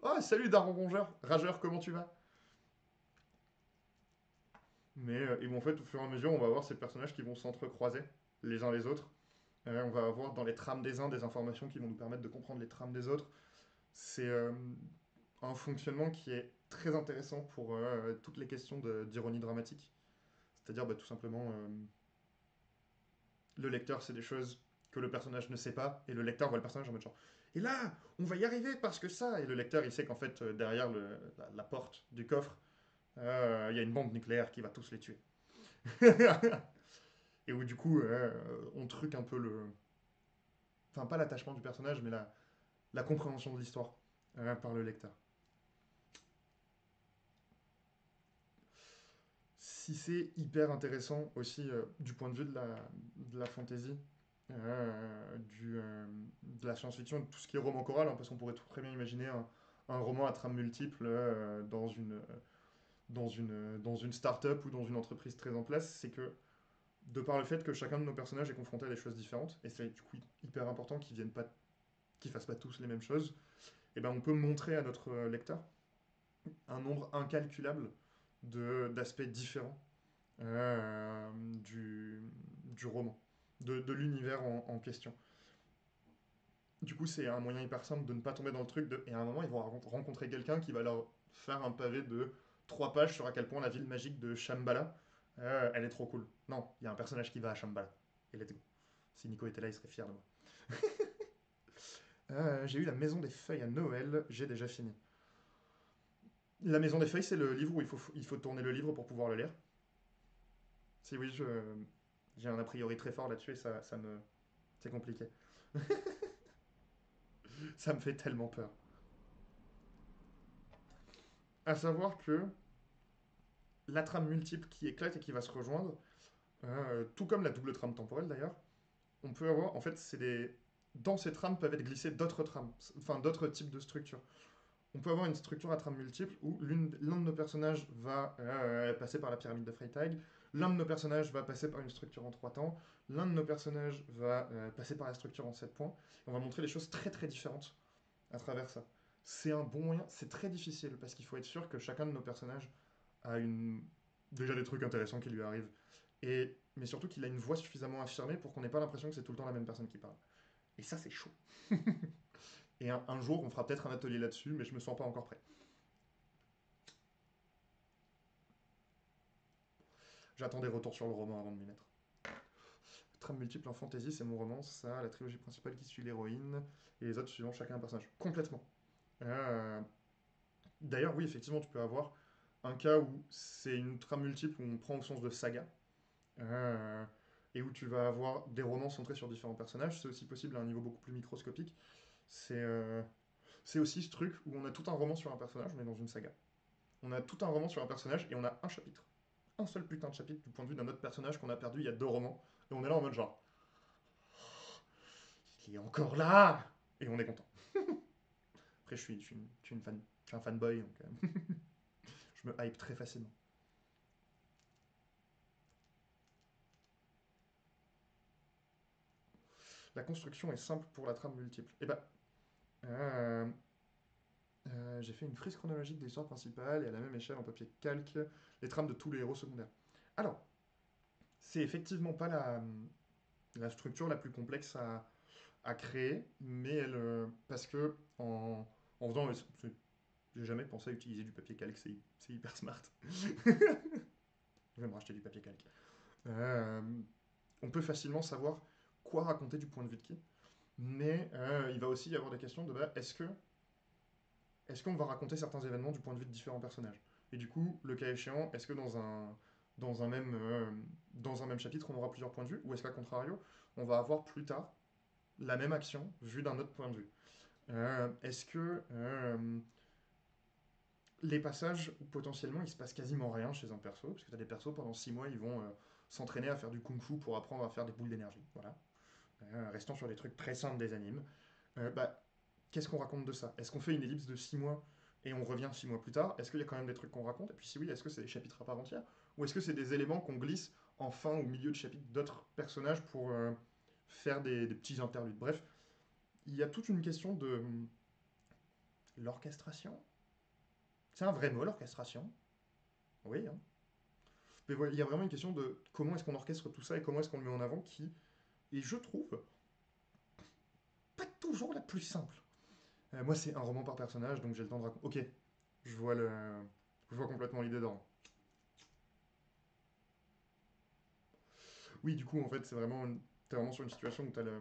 Oh, salut Daron Rongeur, Rageur, comment tu vas? Mais et bon, en fait, au fur et à mesure, on va avoir ces personnages qui vont s'entrecroiser les uns les autres. On va avoir dans les trames des uns des informations qui vont nous permettre de comprendre les trames des autres. C'est un fonctionnement qui est très intéressant pour toutes les questions d'ironie dramatique. C'est-à-dire tout simplement, le lecteur sait des choses que le personnage ne sait pas, et le lecteur voit le personnage en mode genre, et là, on va y arriver parce que ça, et le lecteur il sait qu'en fait, derrière la porte du coffre, il y a une bombe nucléaire qui va tous les tuer. Et où du coup, on truque un peu le... Enfin, pas l'attachement du personnage, mais la compréhension de l'histoire par le lecteur. Si c'est hyper intéressant aussi du point de vue de la fantasy, de la science-fiction, de tout ce qui est roman choral, hein, parce qu'on pourrait très bien imaginer un roman à trame multiple dans une start-up ou dans une entreprise très en place, c'est que de par le fait que chacun de nos personnages est confronté à des choses différentes, et c'est du coup hyper important qu'ils fassent pas tous les mêmes choses, et ben on peut montrer à notre lecteur un nombre incalculable d'aspects différents euh, du, du roman, de l'univers en question. Du coup, c'est un moyen hyper simple de ne pas tomber dans le truc et à un moment, ils vont rencontrer quelqu'un qui va leur faire un pavé de 3 pages sur à quel point la ville magique de Shambhala, elle est trop cool. Non, il y a un personnage qui va à Shambhala. Et let's go. Si Nico était là, il serait fier de moi. J'ai eu La Maison des Feuilles à Noël, j'ai déjà fini. La Maison des Feuilles, c'est le livre où il faut tourner le livre pour pouvoir le lire. Si oui, j'ai un a priori très fort là-dessus et ça me... C'est compliqué. Ça me fait tellement peur. À savoir que la trame multiple qui éclate et qui va se rejoindre, tout comme la double trame temporelle d'ailleurs, on peut avoir, en fait, c'est des... Dans ces trames peuvent être glissées d'autres trames, enfin d'autres types de structures. On peut avoir une structure à trame multiple où l'un de nos personnages va passer par la pyramide de Freytag, l'un de nos personnages va passer par une structure en 3 temps, l'un de nos personnages va passer par la structure en 7 points. Et on va montrer des choses très très différentes à travers ça. C'est un bon moyen, c'est très difficile parce qu'il faut être sûr que chacun de nos personnages a déjà des trucs intéressants qui lui arrivent. Mais surtout qu'il a une voix suffisamment affirmée pour qu'on n'ait pas l'impression que c'est tout le temps la même personne qui parle. Et ça, c'est chaud. Et un jour, on fera peut-être un atelier là-dessus, mais je me sens pas encore prêt. J'attends des retours sur le roman avant de m'y mettre. trame multiple en fantasy, c'est mon roman, ça, la trilogie principale qui suit l'héroïne, et les autres suivant chacun un personnage. Complètement. Euh, D'ailleurs, oui, effectivement, tu peux avoir un cas où c'est une trame multiple où on prend au sens de saga, euh, et où tu vas avoir des romans centrés sur différents personnages. C'est aussi possible à un niveau beaucoup plus microscopique. C'est c'est aussi ce truc où on a tout un roman sur un personnage, on est dans une saga. On a tout un roman sur un personnage et on a un chapitre. Un seul putain de chapitre du point de vue d'un autre personnage qu'on a perdu il y a 2 romans. Et on est là en mode genre, il est encore là. Et on est content. Après, je suis une fan, je suis un fanboy, donc je me hype très facilement. La construction est simple pour la trame multiple. Et bah, euh, j'ai fait une frise chronologique des histoires principales et à la même échelle en papier calque les trames de tous les héros secondaires. Alors, c'est effectivement pas la structure la plus complexe à créer, mais parce que en faisant, j'ai jamais pensé à utiliser du papier calque, c'est hyper smart. Je vais me racheter du papier calque. Euh, on peut facilement savoir quoi raconter du point de vue de qui, mais il va aussi y avoir des questions de bah, est-ce qu'on va raconter certains événements du point de vue de différents personnages. Et du coup, le cas échéant, est-ce que dans un même, euh, dans un même chapitre, on aura plusieurs points de vue, ou est-ce qu'à contrario, on va avoir plus tard la même action vue d'un autre point de vue. Est-ce que les passages où potentiellement il se passe quasiment rien chez un perso, parce que tu as des persos pendant 6 mois, ils vont s'entraîner à faire du kung-fu pour apprendre à faire des boules d'énergie. Voilà. Restons sur des trucs très simples des animes. Bah, qu'est-ce qu'on raconte de ça? Est-ce qu'on fait une ellipse de 6 mois et on revient 6 mois plus tard? Est-ce qu'il y a quand même des trucs qu'on raconte? Et puis si oui, est-ce que c'est des chapitres à part entière? Ou est-ce que c'est des éléments qu'on glisse en fin ou milieu de chapitre d'autres personnages pour faire des petits interludes? Bref, il y a toute une question de l'orchestration. C'est un vrai mot, l'orchestration. Oui, hein. Mais voilà, il y a vraiment une question de comment est-ce qu'on orchestre tout ça et comment est-ce qu'on le met en avant qui, et je trouve, pas toujours la plus simple. Moi, c'est un roman par personnage, donc j'ai le temps de raconter. Ok, je vois le, je vois complètement l'idée d'ordre. Oui, du coup, en fait, t'es vraiment sur une situation où t'as le,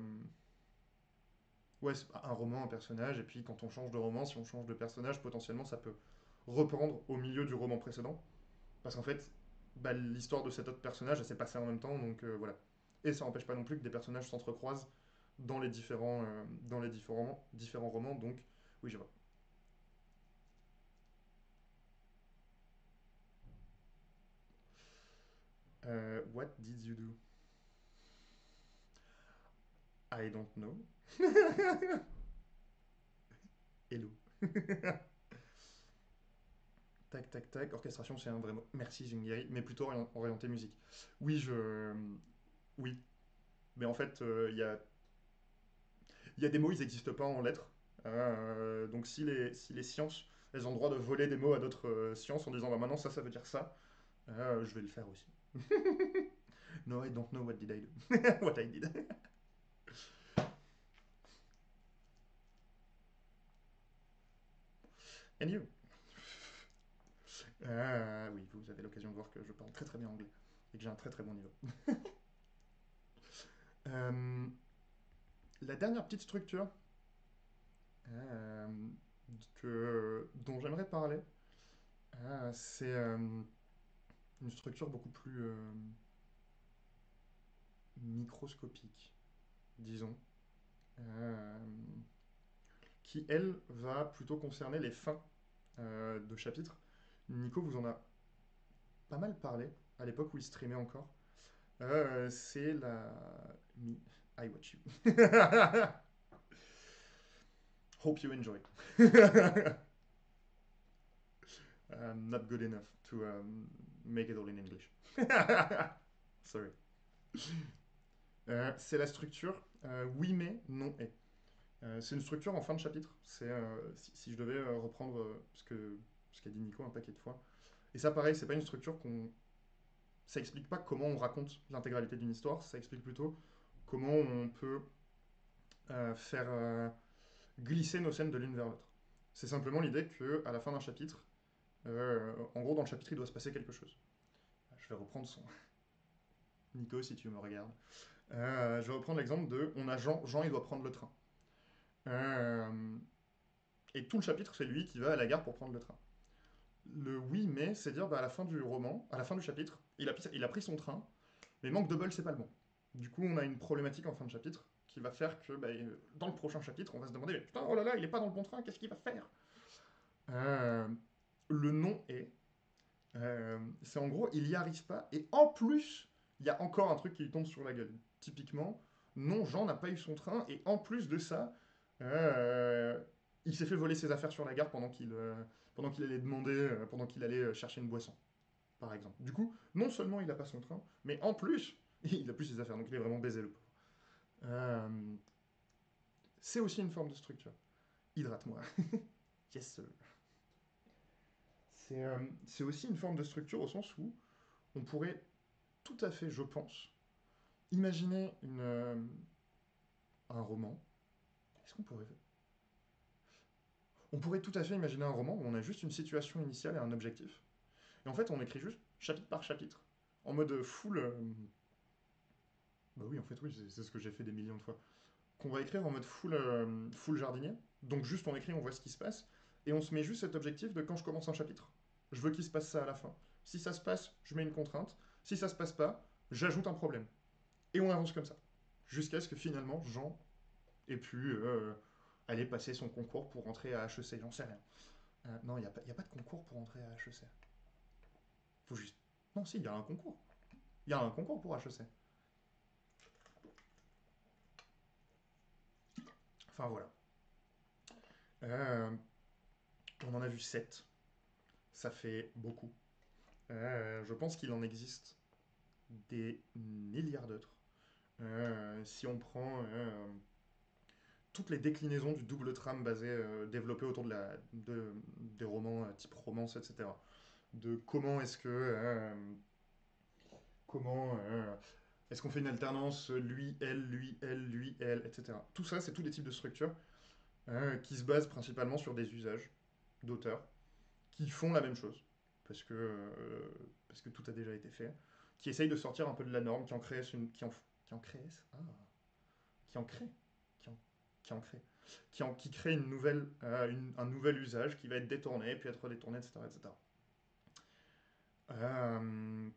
ouais, c'est un roman, un personnage, et puis quand on change de roman, si on change de personnage, potentiellement, ça peut reprendre au milieu du roman précédent. Parce qu'en fait, bah, l'histoire de cet autre personnage, elle s'est passée en même temps, donc voilà. Et ça n'empêche pas non plus que des personnages s'entrecroisent dans les différents romans, donc oui, je vois. What did you do? I don't know. Hello. Tac, tac, tac. Orchestration, c'est un vrai mot. Merci, Jingeri, mais plutôt orienté musique. Oui, Oui, mais en fait, il y a des mots, ils n'existent pas en lettres. Donc si les sciences, elles ont le droit de voler des mots à d'autres sciences en disant bah, maintenant ça veut dire ça, je vais le faire aussi. No, I don't know what did I do. What I did. And you? Oui, vous avez l'occasion de voir que je parle très très bien anglais et que j'ai un très très bon niveau. Euh, la dernière petite structure euh, dont j'aimerais parler, c'est une structure beaucoup plus microscopique, disons, euh, qui elle va plutôt concerner les fins de chapitres. Nico vous en a pas mal parlé à l'époque où il streamait encore. C'est la Me, I Watch You. Hope you enjoy. Not good enough to make it all in English. Sorry. C'est la structure oui mais non et. C'est une structure en fin de chapitre. Si je devais reprendre ce qu'a dit Nico un paquet de fois. Et ça, pareil, c'est pas une structure qu'on. Ça explique pas comment on raconte l'intégralité d'une histoire. Ça explique plutôt comment on peut faire glisser nos scènes de l'une vers l'autre. C'est simplement l'idée que à la fin d'un chapitre, en gros, dans le chapitre, il doit se passer quelque chose. Je vais reprendre son. Nico, si tu me regardes. Je vais reprendre l'exemple de on a Jean, Jean il doit prendre le train. Euh, et tout le chapitre, c'est lui qui va à la gare pour prendre le train. Le oui, mais, c'est dire bah, à la fin du roman, à la fin du chapitre, il a pris son train, mais manque de bol, c'est pas le bon. Du coup, on a une problématique en fin de chapitre qui va faire que bah, dans le prochain chapitre, on va se demander mais putain, oh là là, il est pas dans le bon train, qu'est-ce qu'il va faire? Euh, le non est, c'est en gros, il y arrive pas, et en plus, il y a encore un truc qui lui tombe sur la gueule. Typiquement, non, Jean n'a pas eu son train, et en plus de ça, euh, il s'est fait voler ses affaires sur la gare pendant qu'il allait demander, pendant qu'il allait chercher une boisson, par exemple. Du coup, non seulement il n'a pas son train, mais en plus, il a plus ses affaires, donc il est vraiment baisé le pauvre. Euh, c'est aussi une forme de structure. Hydrate-moi. Yes, sir. C'est aussi une forme de structure au sens où on pourrait tout à fait, je pense, imaginer un roman. Est-ce qu'on pourrait... On pourrait tout à fait imaginer un roman où on a juste une situation initiale et un objectif. Et en fait, on écrit juste chapitre par chapitre. En mode full... Bah oui, en fait, oui, c'est ce que j'ai fait des millions de fois. Qu'on va écrire en mode full jardinier. Donc juste on écrit, on voit ce qui se passe. Et on se met juste cet objectif de quand je commence un chapitre, je veux qu'il se passe ça à la fin. Si ça se passe, je mets une contrainte. Si ça se passe pas, j'ajoute un problème. Et on avance comme ça. Jusqu'à ce que finalement, Jean ait pu aller passer son concours pour rentrer à HEC. J'en sais rien. Non, y a pas de concours pour rentrer à HEC. Faut juste... Non, si, il y a un concours. Il y a un concours pour HEC. Enfin voilà. Euh, on en a vu 7. Ça fait beaucoup. Je pense qu'il en existe des milliards d'autres. Si on prend toutes les déclinaisons du double trame développé autour des romans type romance, etc. De comment est-ce qu'on fait une alternance lui, elle, etc. Tout ça, c'est tous les types de structures qui se basent principalement sur des usages d'auteurs qui font la même chose parce que tout a déjà été fait, qui essayent de sortir un peu de la norme, qui en créent, qui en crée, qui en, qui en crée, qui crée un nouvel usage qui va être détourné, puis être détourné, etc., etc. Euh,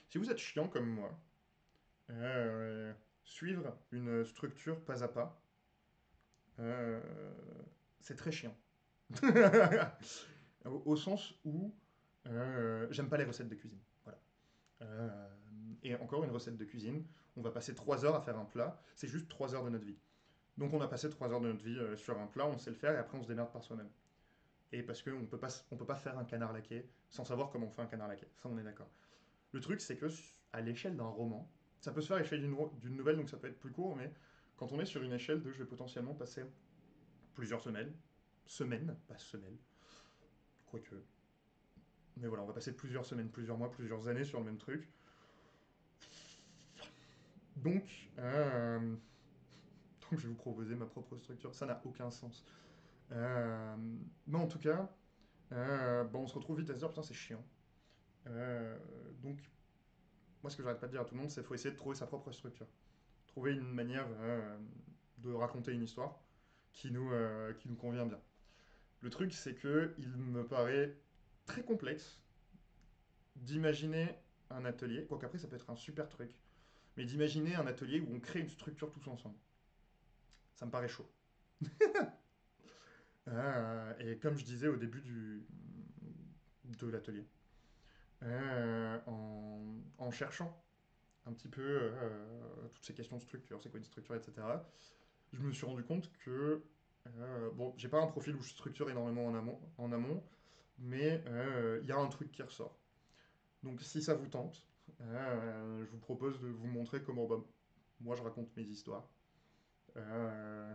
si vous êtes chiant comme moi, euh, suivre une structure pas à pas, euh, c'est très chiant. Au sens où j'aime pas les recettes de cuisine. Voilà. Euh, et encore une recette de cuisine, on va passer 3 heures à faire un plat, c'est juste 3 heures de notre vie. Donc on a passé 3 heures de notre vie sur un plat, on sait le faire et après on se démerde par soi-même. Et parce qu'on on peut pas faire un canard laqué sans savoir comment on fait un canard laqué. Ça, on est d'accord. Le truc, c'est que à l'échelle d'un roman, ça peut se faire à l'échelle d'une nouvelle, donc ça peut être plus court, mais quand on est sur une échelle de je vais potentiellement passer plusieurs semaines, pas semaines, quoique. Mais voilà, on va passer plusieurs semaines, plusieurs mois, plusieurs années sur le même truc. Donc, euh, donc je vais vous proposer ma propre structure. Ça n'a aucun sens. Euh, mais en tout cas, bon, on se retrouve vite à se dire putain, c'est chiant. Euh, donc, moi, ce que j'arrête pas de dire à tout le monde, c'est qu'il faut essayer de trouver sa propre structure. Trouver une manière de raconter une histoire qui nous convient bien. Le truc, c'est que il me paraît très complexe d'imaginer un atelier, quoique après ça peut être un super truc, mais d'imaginer un atelier où on crée une structure tous ensemble. Ça me paraît chaud. Et comme je disais au début de l'atelier, en cherchant un petit peu toutes ces questions de structure, c'est quoi une structure, etc., je me suis rendu compte que, bon, j'ai pas un profil où je structure énormément en amont, mais il y a un truc qui ressort. Donc si ça vous tente, je vous propose de vous montrer comment bah, moi je raconte mes histoires. Euh,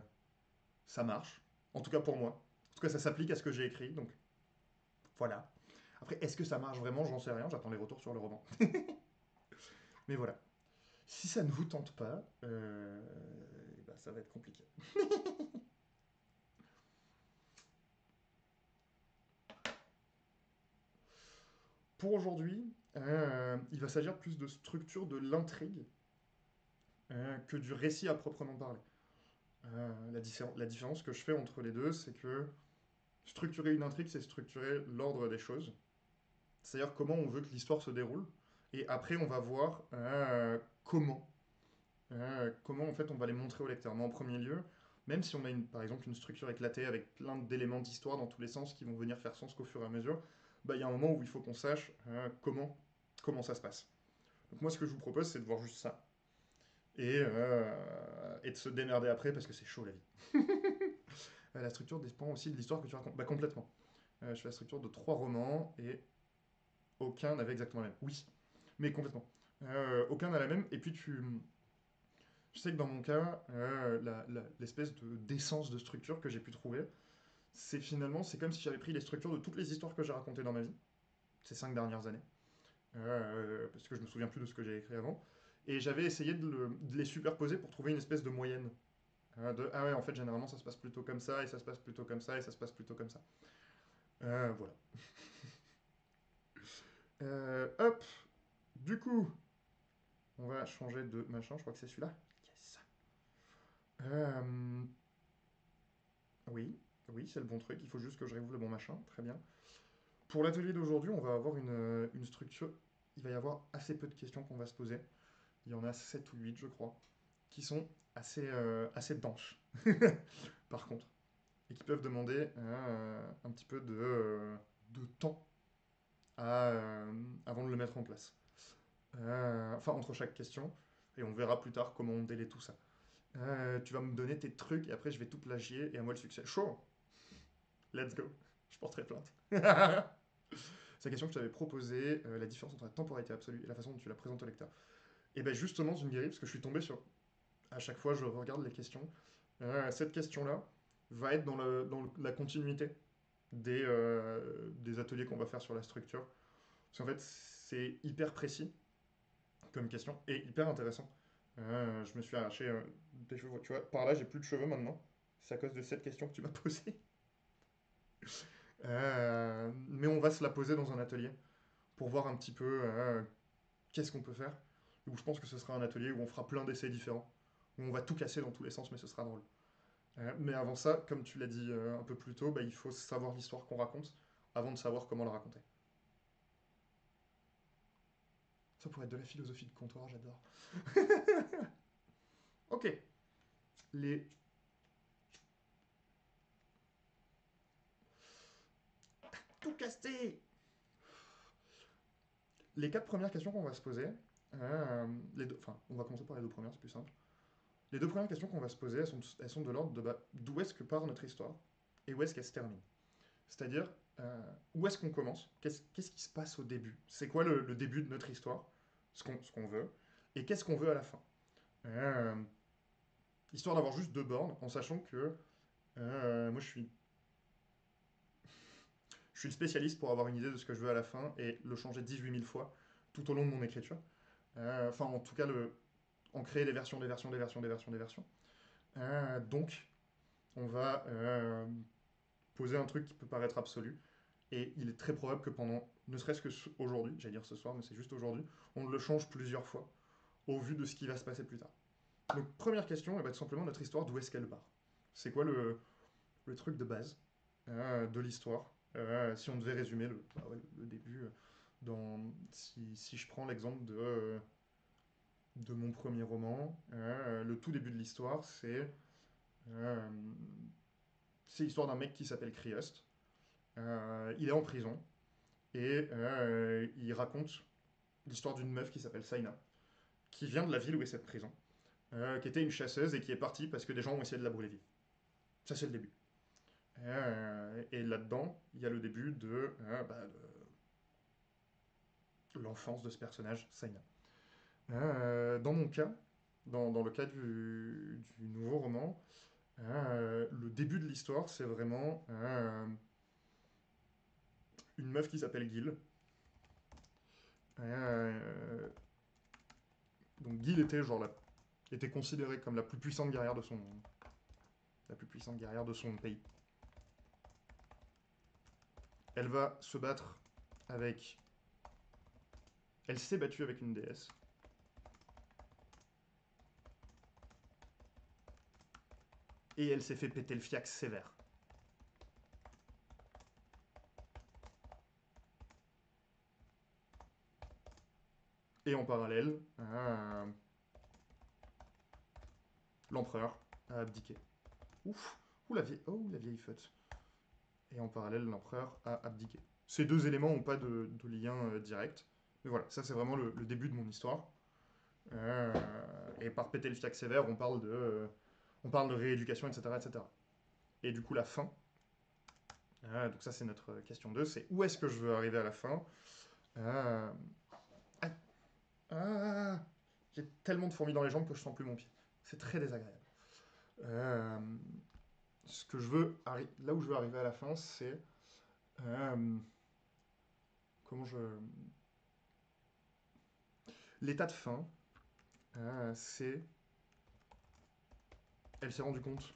Ça marche, en tout cas pour moi. En tout cas ça s'applique à ce que j'ai écrit, donc voilà. Après, est-ce que ça marche vraiment? J'en sais rien, j'attends les retours sur le roman. Mais voilà. Si ça ne vous tente pas, bah, ça va être compliqué. pour aujourd'hui, il va s'agir plus de structure de l'intrigue que du récit à proprement parler. La différence que je fais entre les deux, c'est que structurer une intrigue, c'est structurer l'ordre des choses. C'est-à-dire comment on veut que l'histoire se déroule. Et après, on va voir comment en fait on va les montrer au lecteur. Mais en premier lieu, même si on a par exemple une structure éclatée avec plein d'éléments d'histoire dans tous les sens qui vont venir faire sens qu'au fur et à mesure, bah, il y a un moment où il faut qu'on sache comment ça se passe. Donc moi ce que je vous propose c'est de voir juste ça. Et de se démerder après parce que c'est chaud la vie. La structure dépend aussi de l'histoire que tu racontes. Bah complètement. Je fais la structure de 3 romans et aucun n'avait exactement la même. Oui, mais complètement. Aucun n'a la même. Et puis je sais que dans mon cas, l'espèce d'essence de structure que j'ai pu trouver, c'est comme si j'avais pris les structures de toutes les histoires que j'ai racontées dans ma vie, ces 5 dernières années, parce que je me souviens plus de ce que j'ai écrit avant, et j'avais essayé de les superposer pour trouver une espèce de moyenne. Ah ouais, en fait, généralement, ça se passe plutôt comme ça, et ça se passe plutôt comme ça, et ça se passe plutôt comme ça. Voilà. Hop, du coup, on va changer de machin, je crois que c'est celui-là. Yes. Euh, oui, oui, c'est le bon truc, il faut juste que je réouvre le bon machin, très bien. Pour l'atelier d'aujourd'hui, on va avoir une structure. Il va y avoir assez peu de questions qu'on va se poser. Il y en a 7 ou 8, je crois, qui sont assez denses, par contre, et qui peuvent demander un petit peu de temps avant de le mettre en place. Enfin, entre chaque question, et on verra plus tard comment on délaie tout ça. Tu vas me donner tes trucs, et après je vais tout plagier, et à moi le succès. Chaud. Let's go. Je porterai plainte. C'est la question que je t'avais proposée, la différence entre la temporalité absolue et la façon dont tu la présentes au lecteur. Et bien justement, Zungiri, parce que je suis tombé sur... À chaque fois, je regarde les questions. Cette question-là va être dans la continuité des ateliers qu'on va faire sur la structure. Parce qu'en fait, c'est hyper précis comme question et hyper intéressant. Je me suis arraché des cheveux, tu vois. Par là, j'ai plus de cheveux maintenant. C'est à cause de cette question que tu m'as posée. Mais on va se la poser dans un atelier pour voir un petit peu qu'est-ce qu'on peut faire. Où je pense que ce sera un atelier où on fera plein d'essais différents, où on va tout casser dans tous les sens, mais ce sera drôle. Mais avant ça, comme tu l'as dit un peu plus tôt, bah, il faut savoir l'histoire qu'on raconte avant de savoir comment la raconter. Ça pourrait être de la philosophie de comptoir, j'adore. Ok, les... Tout casté. Les 4 premières questions qu'on va se poser, enfin, on va commencer par les 2 premières, c'est plus simple. Les 2 premières questions qu'on va se poser, elles sont de l'ordre de bah, d'où est-ce que part notre histoire et où est-ce qu'elle se termine. C'est-à-dire, où est-ce qu'on commence, qu'est-ce qui se passe au début, c'est quoi le début de notre histoire, ce qu'on veut, et qu'est-ce qu'on veut à la fin. Euh, Histoire d'avoir juste 2 bornes, en sachant que moi je suis le spécialiste pour avoir une idée de ce que je veux à la fin et le changer 18 000 fois tout au long de mon écriture. Enfin, en tout cas, en créer des versions, des versions, des versions, des versions, des versions. Donc, on va poser un truc qui peut paraître absolu. Et il est très probable que pendant, ne serait-ce que aujourd'hui, j'allais dire ce soir, mais c'est juste aujourd'hui, on le change plusieurs fois au vu de ce qui va se passer plus tard. Donc, première question, et bah, tout simplement, notre histoire, d'où est-ce qu'elle part? C'est quoi le truc de base de l'histoire? Si on devait résumer le début, si je prends l'exemple de mon premier roman, le tout début de l'histoire, euh, c'est l'histoire d'un mec qui s'appelle Kriust. Il est en prison et il raconte l'histoire d'une meuf qui s'appelle Saina, qui vient de la ville où est cette prison, qui était une chasseuse et qui est partie parce que des gens ont essayé de la brûler vive. Ça, c'est le début. Et là-dedans, il y a le début de l'enfance de ce personnage, Saina. Dans mon cas, dans le cas du nouveau roman, le début de l'histoire, c'est vraiment une meuf qui s'appelle Gil. Euh, donc Gil était considérée comme la plus puissante guerrière de son pays. Elle va se battre avec Elle s'est battue avec une déesse. Et elle s'est fait péter le fiac sévère. Et en parallèle, l'empereur a abdiqué. Ouf, la vieille feute. Et en parallèle, l'empereur a abdiqué. Ces deux éléments n'ont pas de lien direct. Mais voilà, ça c'est vraiment le début de mon histoire. Euh, et par péter le fiac sévère, on parle de rééducation, etc., etc. Et du coup, la fin. Donc ça, c'est notre question 2. C'est où est-ce que je veux arriver à la fin. euh, ah, ah, J'ai tellement de fourmis dans les jambes que je sens plus mon pied. C'est très désagréable. Euh, Là où je veux arriver à la fin, c'est euh, comment je l'état de fin. C'est Elle s'est rendue compte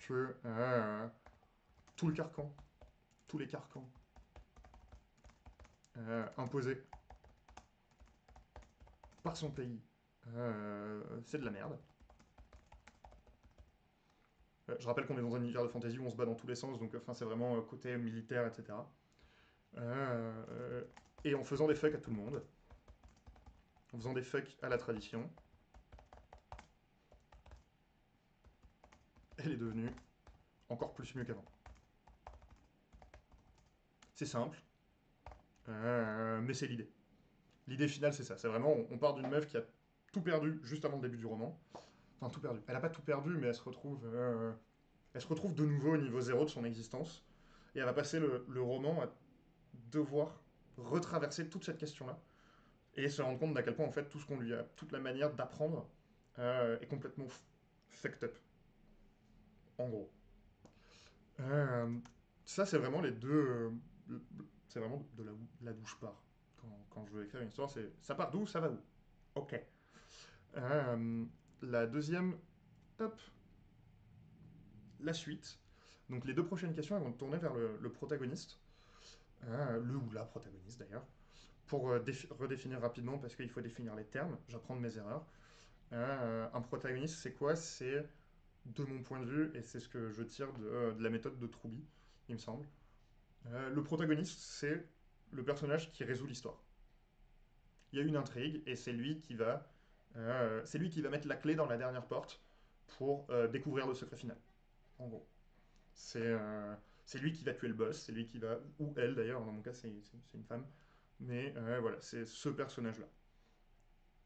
que tout le carcan, tous les carcans imposés par son pays, c'est de la merde. Je rappelle qu'on est dans un univers de fantasy où on se bat dans tous les sens, donc enfin c'est vraiment côté militaire, etc. Et en faisant des fucks à tout le monde, en faisant des fucks à la tradition, elle est devenue encore plus mieux qu'avant. C'est simple, mais c'est l'idée. L'idée finale, c'est ça. C'est vraiment, on part d'une meuf qui a tout perdu juste avant le début du roman. Enfin, tout perdu. Elle a pas tout perdu, mais elle se retrouve de nouveau au niveau zéro de son existence. Et elle va passer le roman à devoir retraverser toute cette question-là et se rendre compte d'à quel point, en fait, tout ce qu'on lui a, toute la manière d'apprendre est complètement fucked up. En gros. Euh, Ça, c'est vraiment les deux. C'est vraiment de là d'où je pars. Quand je veux écrire une histoire, c'est ça part d'où, ça va où. Ok. Euh, la deuxième, hop, la suite. Donc les deux prochaines questions, elles vont tourner vers le protagoniste, le ou la protagoniste d'ailleurs, pour redéfinir rapidement, parce qu'il faut définir les termes, j'apprends de mes erreurs. Un protagoniste, c'est quoi? C'est, de mon point de vue, et c'est ce que je tire de la méthode de Troubi, il me semble, le protagoniste, c'est le personnage qui résout l'histoire. Il y a une intrigue, et c'est lui qui va mettre la clé dans la dernière porte pour découvrir le secret final, en gros. C'est c'est lui qui va tuer le boss, c'est lui qui va, ou elle d'ailleurs, dans mon cas c'est une femme, mais voilà, c'est ce personnage-là.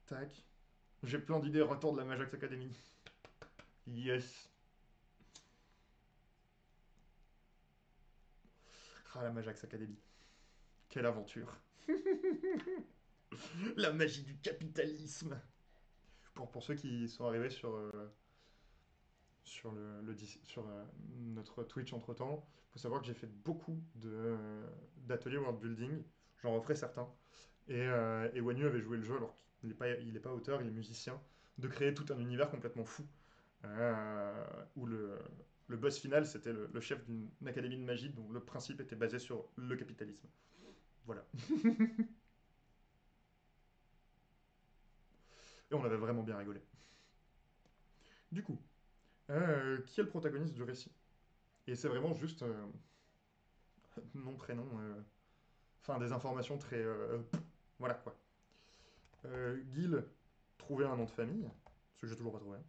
Tac. J'ai plein d'idées, retour de la Majax Academy. Yes. Ah, la Majax Academy. Quelle aventure. La magie du capitalisme. Pour ceux qui sont arrivés sur notre Twitch entre temps, il faut savoir que j'ai fait beaucoup d'ateliers world building. J'en referai certains. Et Wanyu avait joué le jeu alors qu'il est pas auteur, il est musicien, de créer tout un univers complètement fou. Où le boss final, c'était le chef d'une académie de magie dont le principe était basé sur le capitalisme. Voilà. Et on avait vraiment bien rigolé. Du coup, qui est le protagoniste du récit? Et c'est vraiment juste nom, prénom, enfin des informations très... voilà quoi. Gil, trouver un nom de famille, ce que j'ai toujours pas trouvé.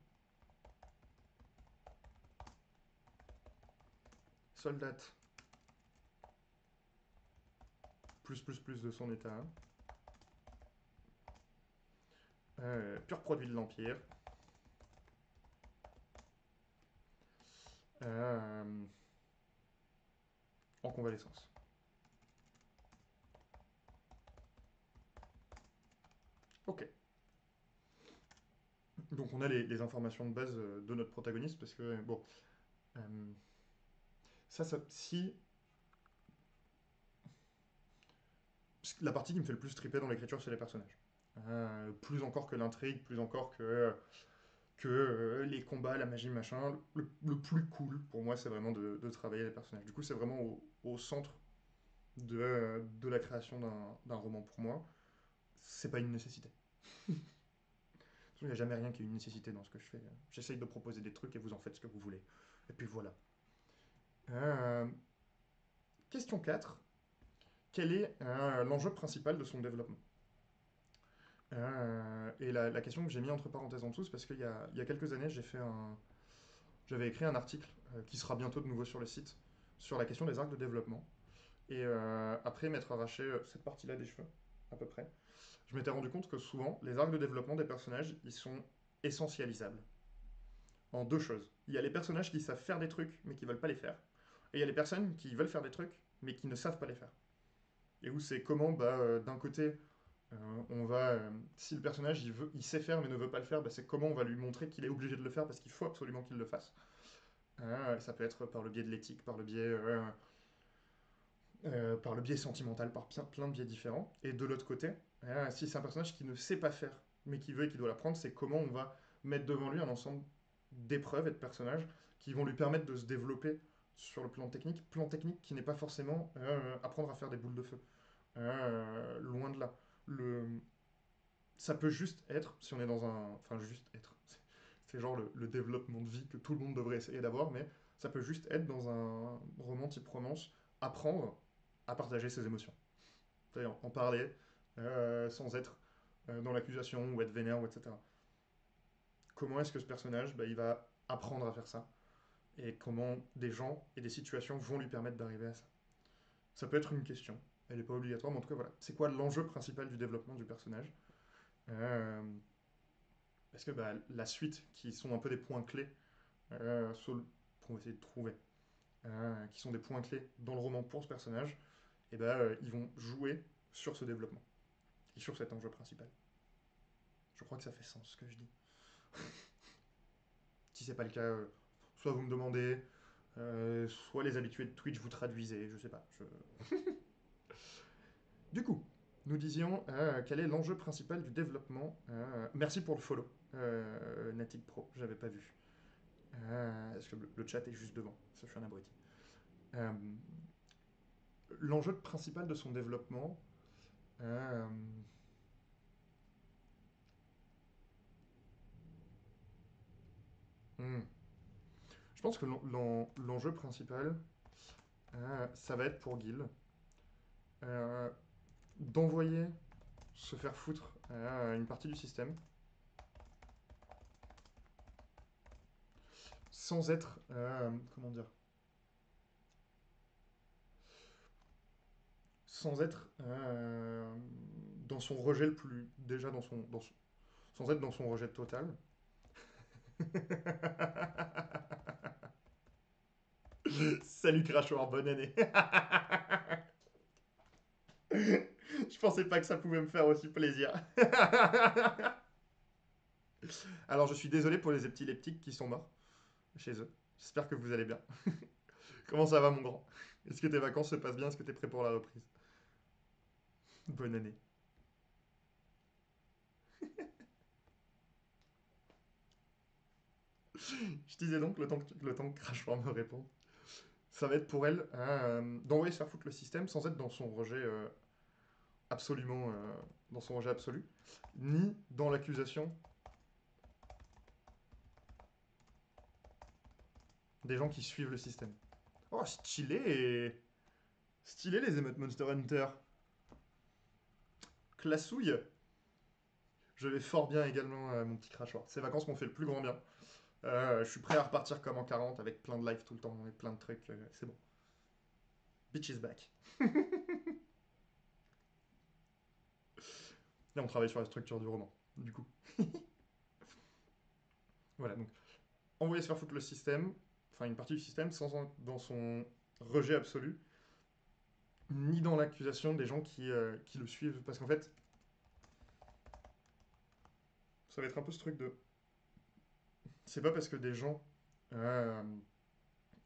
Soldat, plus de son état. Pur produit de l'Empire. Euh, En convalescence. Ok. Donc on a les informations de base de notre protagoniste parce que, bon, euh, si... La partie qui me fait le plus triper dans l'écriture, c'est les personnages. Plus encore que l'intrigue, plus encore que les combats, la magie, machin. Le plus cool, pour moi, c'est vraiment de travailler les personnages. Du coup, c'est vraiment au centre de la création d'un roman pour moi. c'est pas une nécessité. Il n'y a jamais rien qui est une nécessité dans ce que je fais. J'essaye de proposer des trucs et vous en faites ce que vous voulez. Et puis voilà. Euh, Question 4. Quel est l'enjeu principal de son développement? Et la question que j'ai mis entre parenthèses en dessous, c'est parce qu'il y a quelques années, j'avais écrit un article qui sera bientôt de nouveau sur le site sur la question des arcs de développement. Et après m'être arraché cette partie-là des cheveux, à peu près, je m'étais rendu compte que souvent, les arcs de développement des personnages, ils sont essentialisables en deux choses. Il y a les personnages qui savent faire des trucs, mais qui veulent pas les faire. Et il y a les personnes qui veulent faire des trucs, mais qui ne savent pas les faire. Et où c'est comment, d'un côté, on va, si le personnage il sait faire mais ne veut pas le faire, bah, c'est comment on va lui montrer qu'il est obligé de le faire parce qu'il faut absolument qu'il le fasse. Ça peut être par le biais de l'éthique, par le biais sentimental, par plein de biais différents. Et de l'autre côté, si c'est un personnage qui ne sait pas faire, mais qui veut et qui doit l'apprendre, c'est comment on va mettre devant lui un ensemble d'épreuves et de personnages qui vont lui permettre de se développer sur le plan technique qui n'est pas forcément apprendre à faire des boules de feu. Loin de là. Le... Ça peut juste être, si on est dans un... Enfin, juste être. C'est genre le développement de vie que tout le monde devrait essayer d'avoir, mais ça peut juste être dans un roman type romance, apprendre à partager ses émotions. C'est-à-dire en parler sans être dans l'accusation ou être vénère, ou etc. Comment est-ce que ce personnage, bah, il va apprendre à faire ça? Et comment des gens et des situations vont lui permettre d'arriver à ça? Ça peut être une question. Elle n'est pas obligatoire, mais en tout cas, voilà. C'est quoi l'enjeu principal du développement du personnage? Euh, Parce que bah, la suite, qui sont un peu des points clés, qu'on va essayer de trouver, qui sont des points clés dans le roman pour ce personnage, et bah, ils vont jouer sur ce développement et sur cet enjeu principal. Je crois que ça fait sens ce que je dis. Si c'est pas le cas, soit vous me demandez, soit les habitués de Twitch vous traduisez, je sais pas. Du coup, nous disions quel est l'enjeu principal du développement. Merci pour le follow, Natic Pro, j'avais pas vu. Parce que le chat est juste devant, ça je suis un abruti. Euh, L'enjeu principal de son développement. euh, hmm, Je pense que l'enjeu principal, ça va être pour Gil euh, d'envoyer se faire foutre une partie du système sans être, comment dire, sans être dans son rejet le plus, déjà sans être dans son rejet total. Salut Crachoir, bonne année. Je pensais pas que ça pouvait me faire aussi plaisir. Alors je suis désolé pour les petits leptiques qui sont morts chez eux. J'espère que vous allez bien. Comment ça va mon grand? Est-ce que tes vacances se passent bien? Est-ce que t'es prêt pour la reprise? Bonne année. Je disais donc, le temps que Crachoir me répond, ça va être pour elle d'envoyer se faire foutre le système sans être dans son rejet absolument, dans son rejet absolu, ni dans l'accusation des gens qui suivent le système. Oh, stylé! Stylé les émeutes Monster Hunter. Classouille. Je vais fort bien également, mon petit crachoir. Ces vacances m'ont fait le plus grand bien. Je suis prêt à repartir comme en 40 avec plein de live tout le temps et plein de trucs. C'est bon. Bitch is back. Là, on travaille sur la structure du roman. Du coup. Voilà, donc envoyer se faire foutre le système, enfin une partie du système, sans dans son rejet absolu, ni dans l'accusation des gens qui le suivent. Parce qu'en fait, ça va être un peu ce truc de. C'est pas parce que des gens euh,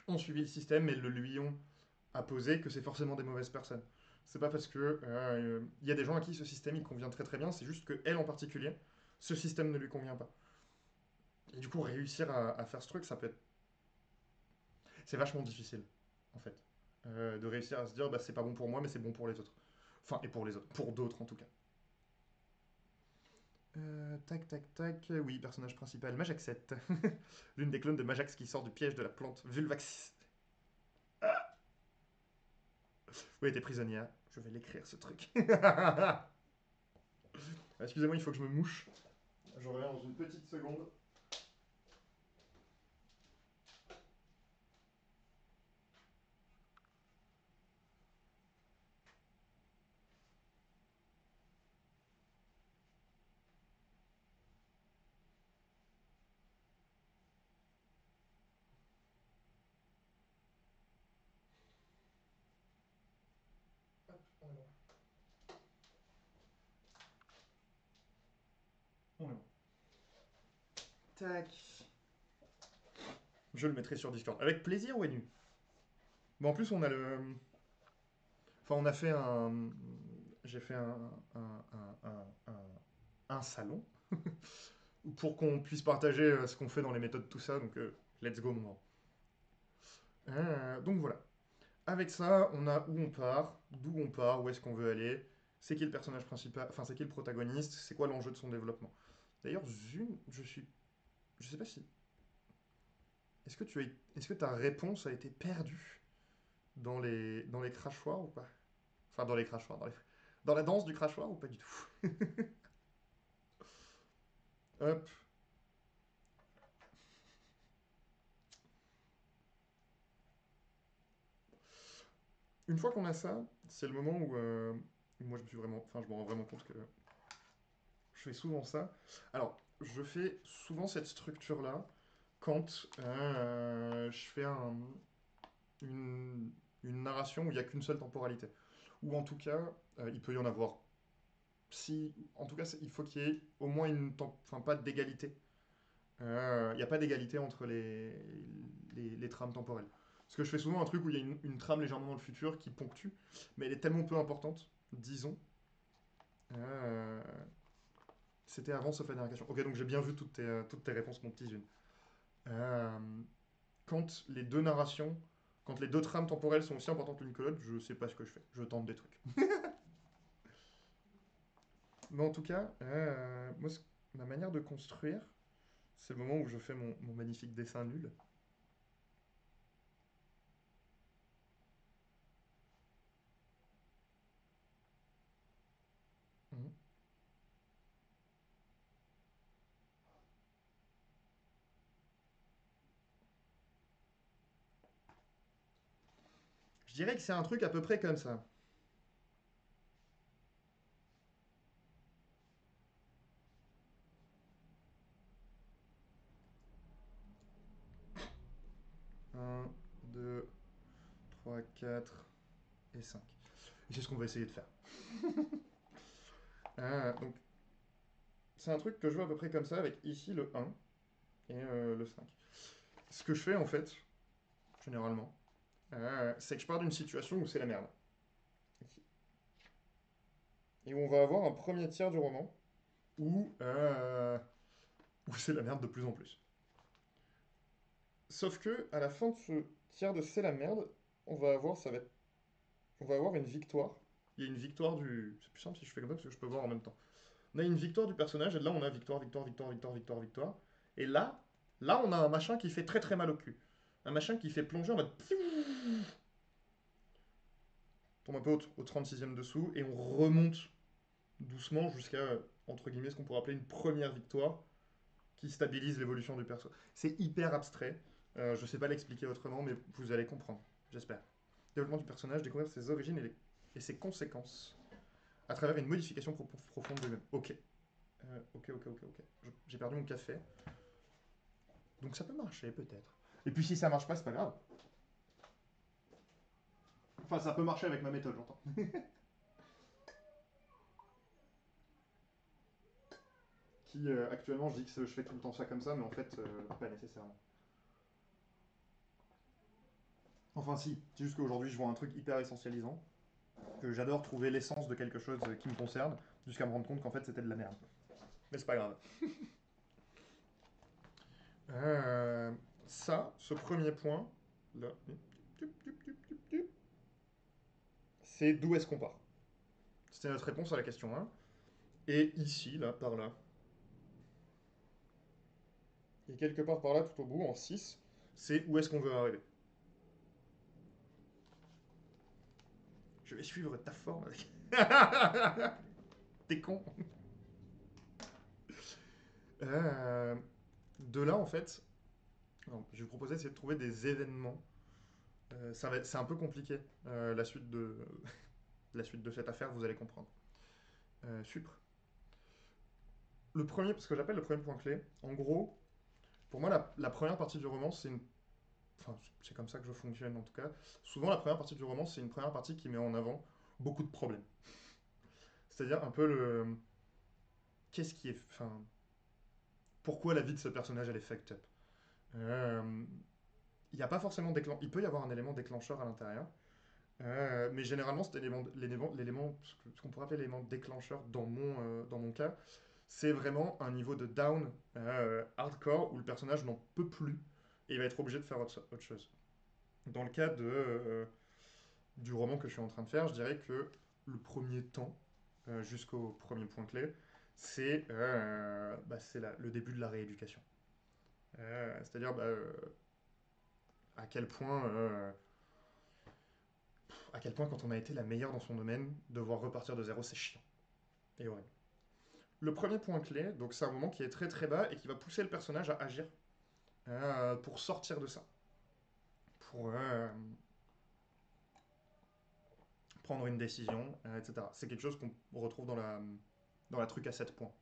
ont suivi le système et le lui ont apposé que c'est forcément des mauvaises personnes. C'est pas parce que il y a des gens à qui ce système il convient très très bien, c'est juste que elle en particulier, ce système ne lui convient pas. Et du coup, réussir à faire ce truc, ça peut être. C'est vachement difficile, en fait. De réussir à se dire, bah, c'est pas bon pour moi, mais c'est bon pour les autres. Enfin, et pour les autres. Pour d'autres, en tout cas. Tac, tac, tac. Oui, personnage principal, Majax 7. L'une des clones de Majax qui sort du piège de la plante Vulvaxis. Oui, t'es prisonnière. Je vais l'écrire, ce truc. Excusez-moi, il faut que je me mouche. Je reviens dans une petite seconde. Hop, on est bon. On est bon. Tac. Je le mettrai sur Discord. Avec plaisir, Wenu. Bon, en plus, on a le. Enfin, on a fait un. J'ai fait un salon pour qu'on puisse partager ce qu'on fait dans les méthodes, tout ça. Donc, let's go, mon grand. Donc voilà. Avec ça, on a où on part, d'où on part, où est-ce qu'on veut aller, c'est qui le personnage principal, enfin c'est qui le protagoniste, c'est quoi l'enjeu de son développement. D'ailleurs, Zune, je sais pas si, est-ce que ta réponse a été perdue dans les crachoirs ou pas? Enfin, dans les crachoirs, dans la danse du crachoir ou pas du tout? Hop. Une fois qu'on a ça, c'est le moment où moi je me suis vraiment, enfin je me rends vraiment compte que je fais souvent ça. Alors, je fais souvent cette structure-là quand je fais une, une narration où il n'y a qu'une seule temporalité. Ou en tout cas, il peut y en avoir. Si, en tout cas, il faut qu'il y ait au moins enfin pas d'égalité. Il n'y a pas d'égalité entre les trames temporelles. Parce que je fais souvent un truc où il y a une trame légèrement dans le futur qui ponctue, mais elle est tellement peu importante, disons. Euh, C'était avant, sauf la dernière question. Ok, donc j'ai bien vu toutes tes réponses, mon petit Zune. Euh, quand les deux narrations, quand les deux trames temporelles sont aussi importantes l'une que l'autre, je sais pas ce que je fais. Je tente des trucs. Mais en tout cas, moi, ma manière de construire, c'est le moment où je fais mon magnifique dessin nul. Mhm. Je dirais que c'est un truc à peu près comme ça. Un, 2, 3, 4 et 5. Et c'est ce qu'on va essayer de faire. Donc, c'est un truc que je vois à peu près comme ça, avec ici le 1 et le 5. Ce que je fais en fait, généralement, c'est que je pars d'une situation où c'est la merde. Et où on va avoir un premier tiers du roman où c'est la merde de plus en plus. Sauf que, à la fin de ce tiers de c'est la merde, on va avoir, on va avoir une victoire. Il y a une victoire du. C'est plus simple si je fais comme ça parce que je peux voir en même temps. On a une victoire du personnage et là on a victoire, victoire, victoire, victoire, victoire, victoire. Et là on a un machin qui fait très très mal au cul. Un machin qui fait plonger en mode. Tombe un peu au 36e dessous et on remonte doucement jusqu'à, entre guillemets, ce qu'on pourrait appeler une première victoire qui stabilise l'évolution du perso. C'est hyper abstrait. Je sais pas l'expliquer autrement, mais vous allez comprendre, j'espère. Développement du personnage, découvrir ses origines et ses conséquences à travers une modification profonde de lui-même. Ok. Ok. J'ai perdu mon café. Donc ça peut marcher, peut-être. Et puis si ça marche pas, c'est pas grave. Enfin, ça peut marcher avec ma méthode, j'entends. Qui, actuellement, je dis que je fais tout le temps ça comme ça, mais en fait, pas nécessairement. Enfin, si. C'est juste qu'aujourd'hui, je vois un truc hyper essentialisant. Que j'adore trouver l'essence de quelque chose qui me concerne, jusqu'à me rendre compte qu'en fait, c'était de la merde. Mais c'est pas grave. Euh, Ça, ce premier point, là, c'est d'où est-ce qu'on part. C'était notre réponse à la question 1. Et ici, là, par là. Et quelque part par là, tout au bout, en 6, c'est où est-ce qu'on veut arriver. Je vais suivre ta forme avec... T'es con. Euh, de là, en fait, non, je vais vous proposer d'essayer de trouver des événements. C'est un peu compliqué, la suite de cette affaire, vous allez comprendre. Supre. Le premier, ce que j'appelle le premier point clé, en gros, pour moi, la première partie du roman, c'est une... Enfin, c'est comme ça que je fonctionne en tout cas. Souvent, la première partie du roman, c'est une première partie qui met en avant beaucoup de problèmes. C'est-à-dire un peu le... Qu'est-ce qui est... Enfin, pourquoi la vie de ce personnage, elle est fucked up. Il n'y a pas forcément Il peut y avoir un élément déclencheur à l'intérieur, mais généralement, cet l'élément, ce qu'on pourrait appeler l'élément déclencheur dans mon cas, c'est vraiment un niveau de down hardcore où le personnage n'en peut plus et il va être obligé de faire autre chose. Dans le cas du roman que je suis en train de faire, je dirais que le premier temps, jusqu'au premier point clé, c'est le début de la rééducation. C'est-à-dire à quel point quand on a été la meilleure dans son domaine, devoir repartir de zéro, c'est chiant et horrible. Le premier point clé, donc c'est un moment qui est très très bas et qui va pousser le personnage à agir pour sortir de ça, pour prendre une décision, etc. C'est quelque chose qu'on retrouve dans la truc à 7 points.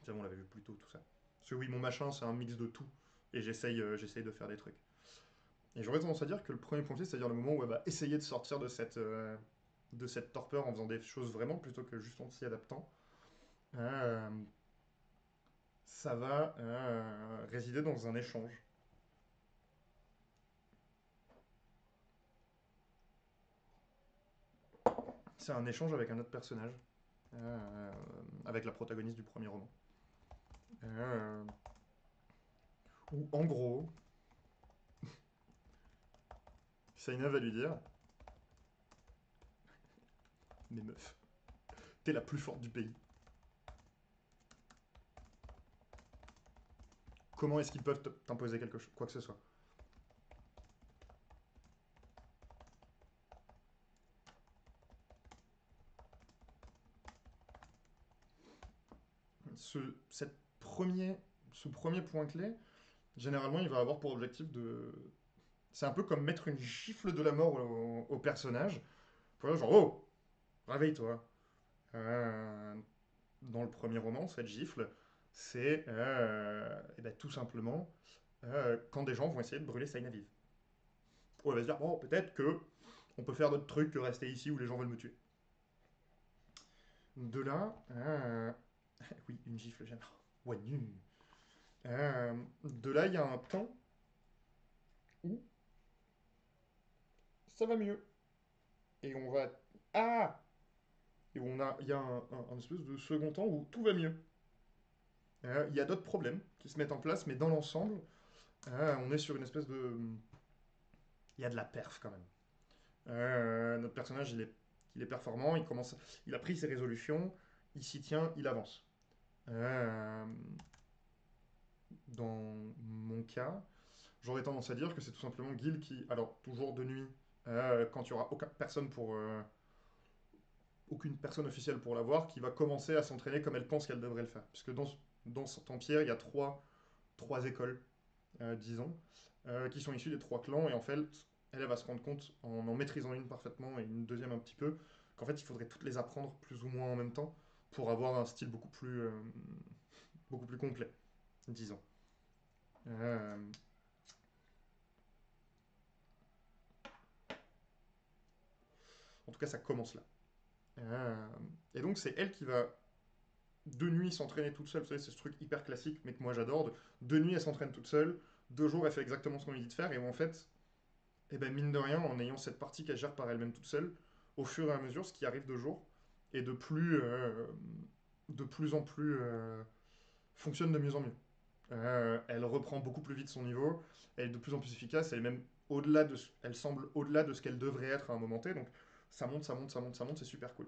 C'est bon, on l'avait vu plus tôt, tout ça. Parce que oui, mon machin, c'est un mix de tout. Et j'essaye de faire des trucs. Et j'aurais tendance à dire que le premier point clé, c'est-à-dire le moment où elle va essayer de sortir de cette torpeur en faisant des choses vraiment plutôt que juste en s'y adaptant, euh, ça va résider dans un échange. C'est un échange avec un autre personnage, euh, avec la protagoniste du premier roman. Euh, Où en gros, Saina va lui dire: mais meuf, t'es la plus forte du pays. Comment est-ce qu'ils peuvent t'imposer quelque chose, quoi que ce soit? Ce, cette premier, Ce premier point clé, généralement, il va avoir pour objectif de... C'est un peu comme mettre une gifle de la mort au personnage. Voilà, genre, oh, réveille-toi. Euh, Dans le premier roman, cette gifle, c'est eh ben, tout simplement quand des gens vont essayer de brûler Saina vive. On va se dire, bon, peut-être que on peut faire d'autres trucs que rester ici où les gens veulent me tuer. De là, oui, une gifle, jamais. Ouais, nu. De là, il y a un temps où ça va mieux. Et on va... Ah Et il y a un espèce de second temps où tout va mieux. Il y a d'autres problèmes qui se mettent en place, mais dans l'ensemble, on est sur une espèce de... Il y a de la perf quand même. Notre personnage, il est performant, il a pris ses résolutions, il s'y tient, il avance. Euh, Dans mon cas, j'aurais tendance à dire que c'est tout simplement Gil qui, alors toujours de nuit, quand il n'y aura aucune personne officielle pour la voir, qui va commencer à s'entraîner comme elle pense qu'elle devrait le faire. Puisque dans cet empire, il y a trois écoles, disons, qui sont issues des trois clans, et en fait, elle va se rendre compte, en maîtrisant une parfaitement et une deuxième un petit peu, qu'en fait, il faudrait toutes les apprendre plus ou moins en même temps pour avoir un style beaucoup plus complet, disons. Euh, En tout cas, ça commence là. Euh, et donc, c'est elle qui va de nuit s'entraîner toute seule. Vous savez, c'est ce truc hyper classique, mais que moi j'adore. De nuit, elle s'entraîne toute seule. 2 jours, elle fait exactement ce qu'on lui dit de faire. Et en fait, eh ben, mine de rien, en ayant cette partie qu'elle gère par elle-même toute seule, au fur et à mesure, ce qui arrive de jour, et de plus en plus, fonctionne de mieux en mieux. Elle reprend beaucoup plus vite son niveau, elle est de plus en plus efficace, elle est même elle semble au-delà de ce qu'elle devrait être à un moment T, donc ça monte, ça monte, ça monte, ça monte, c'est super cool.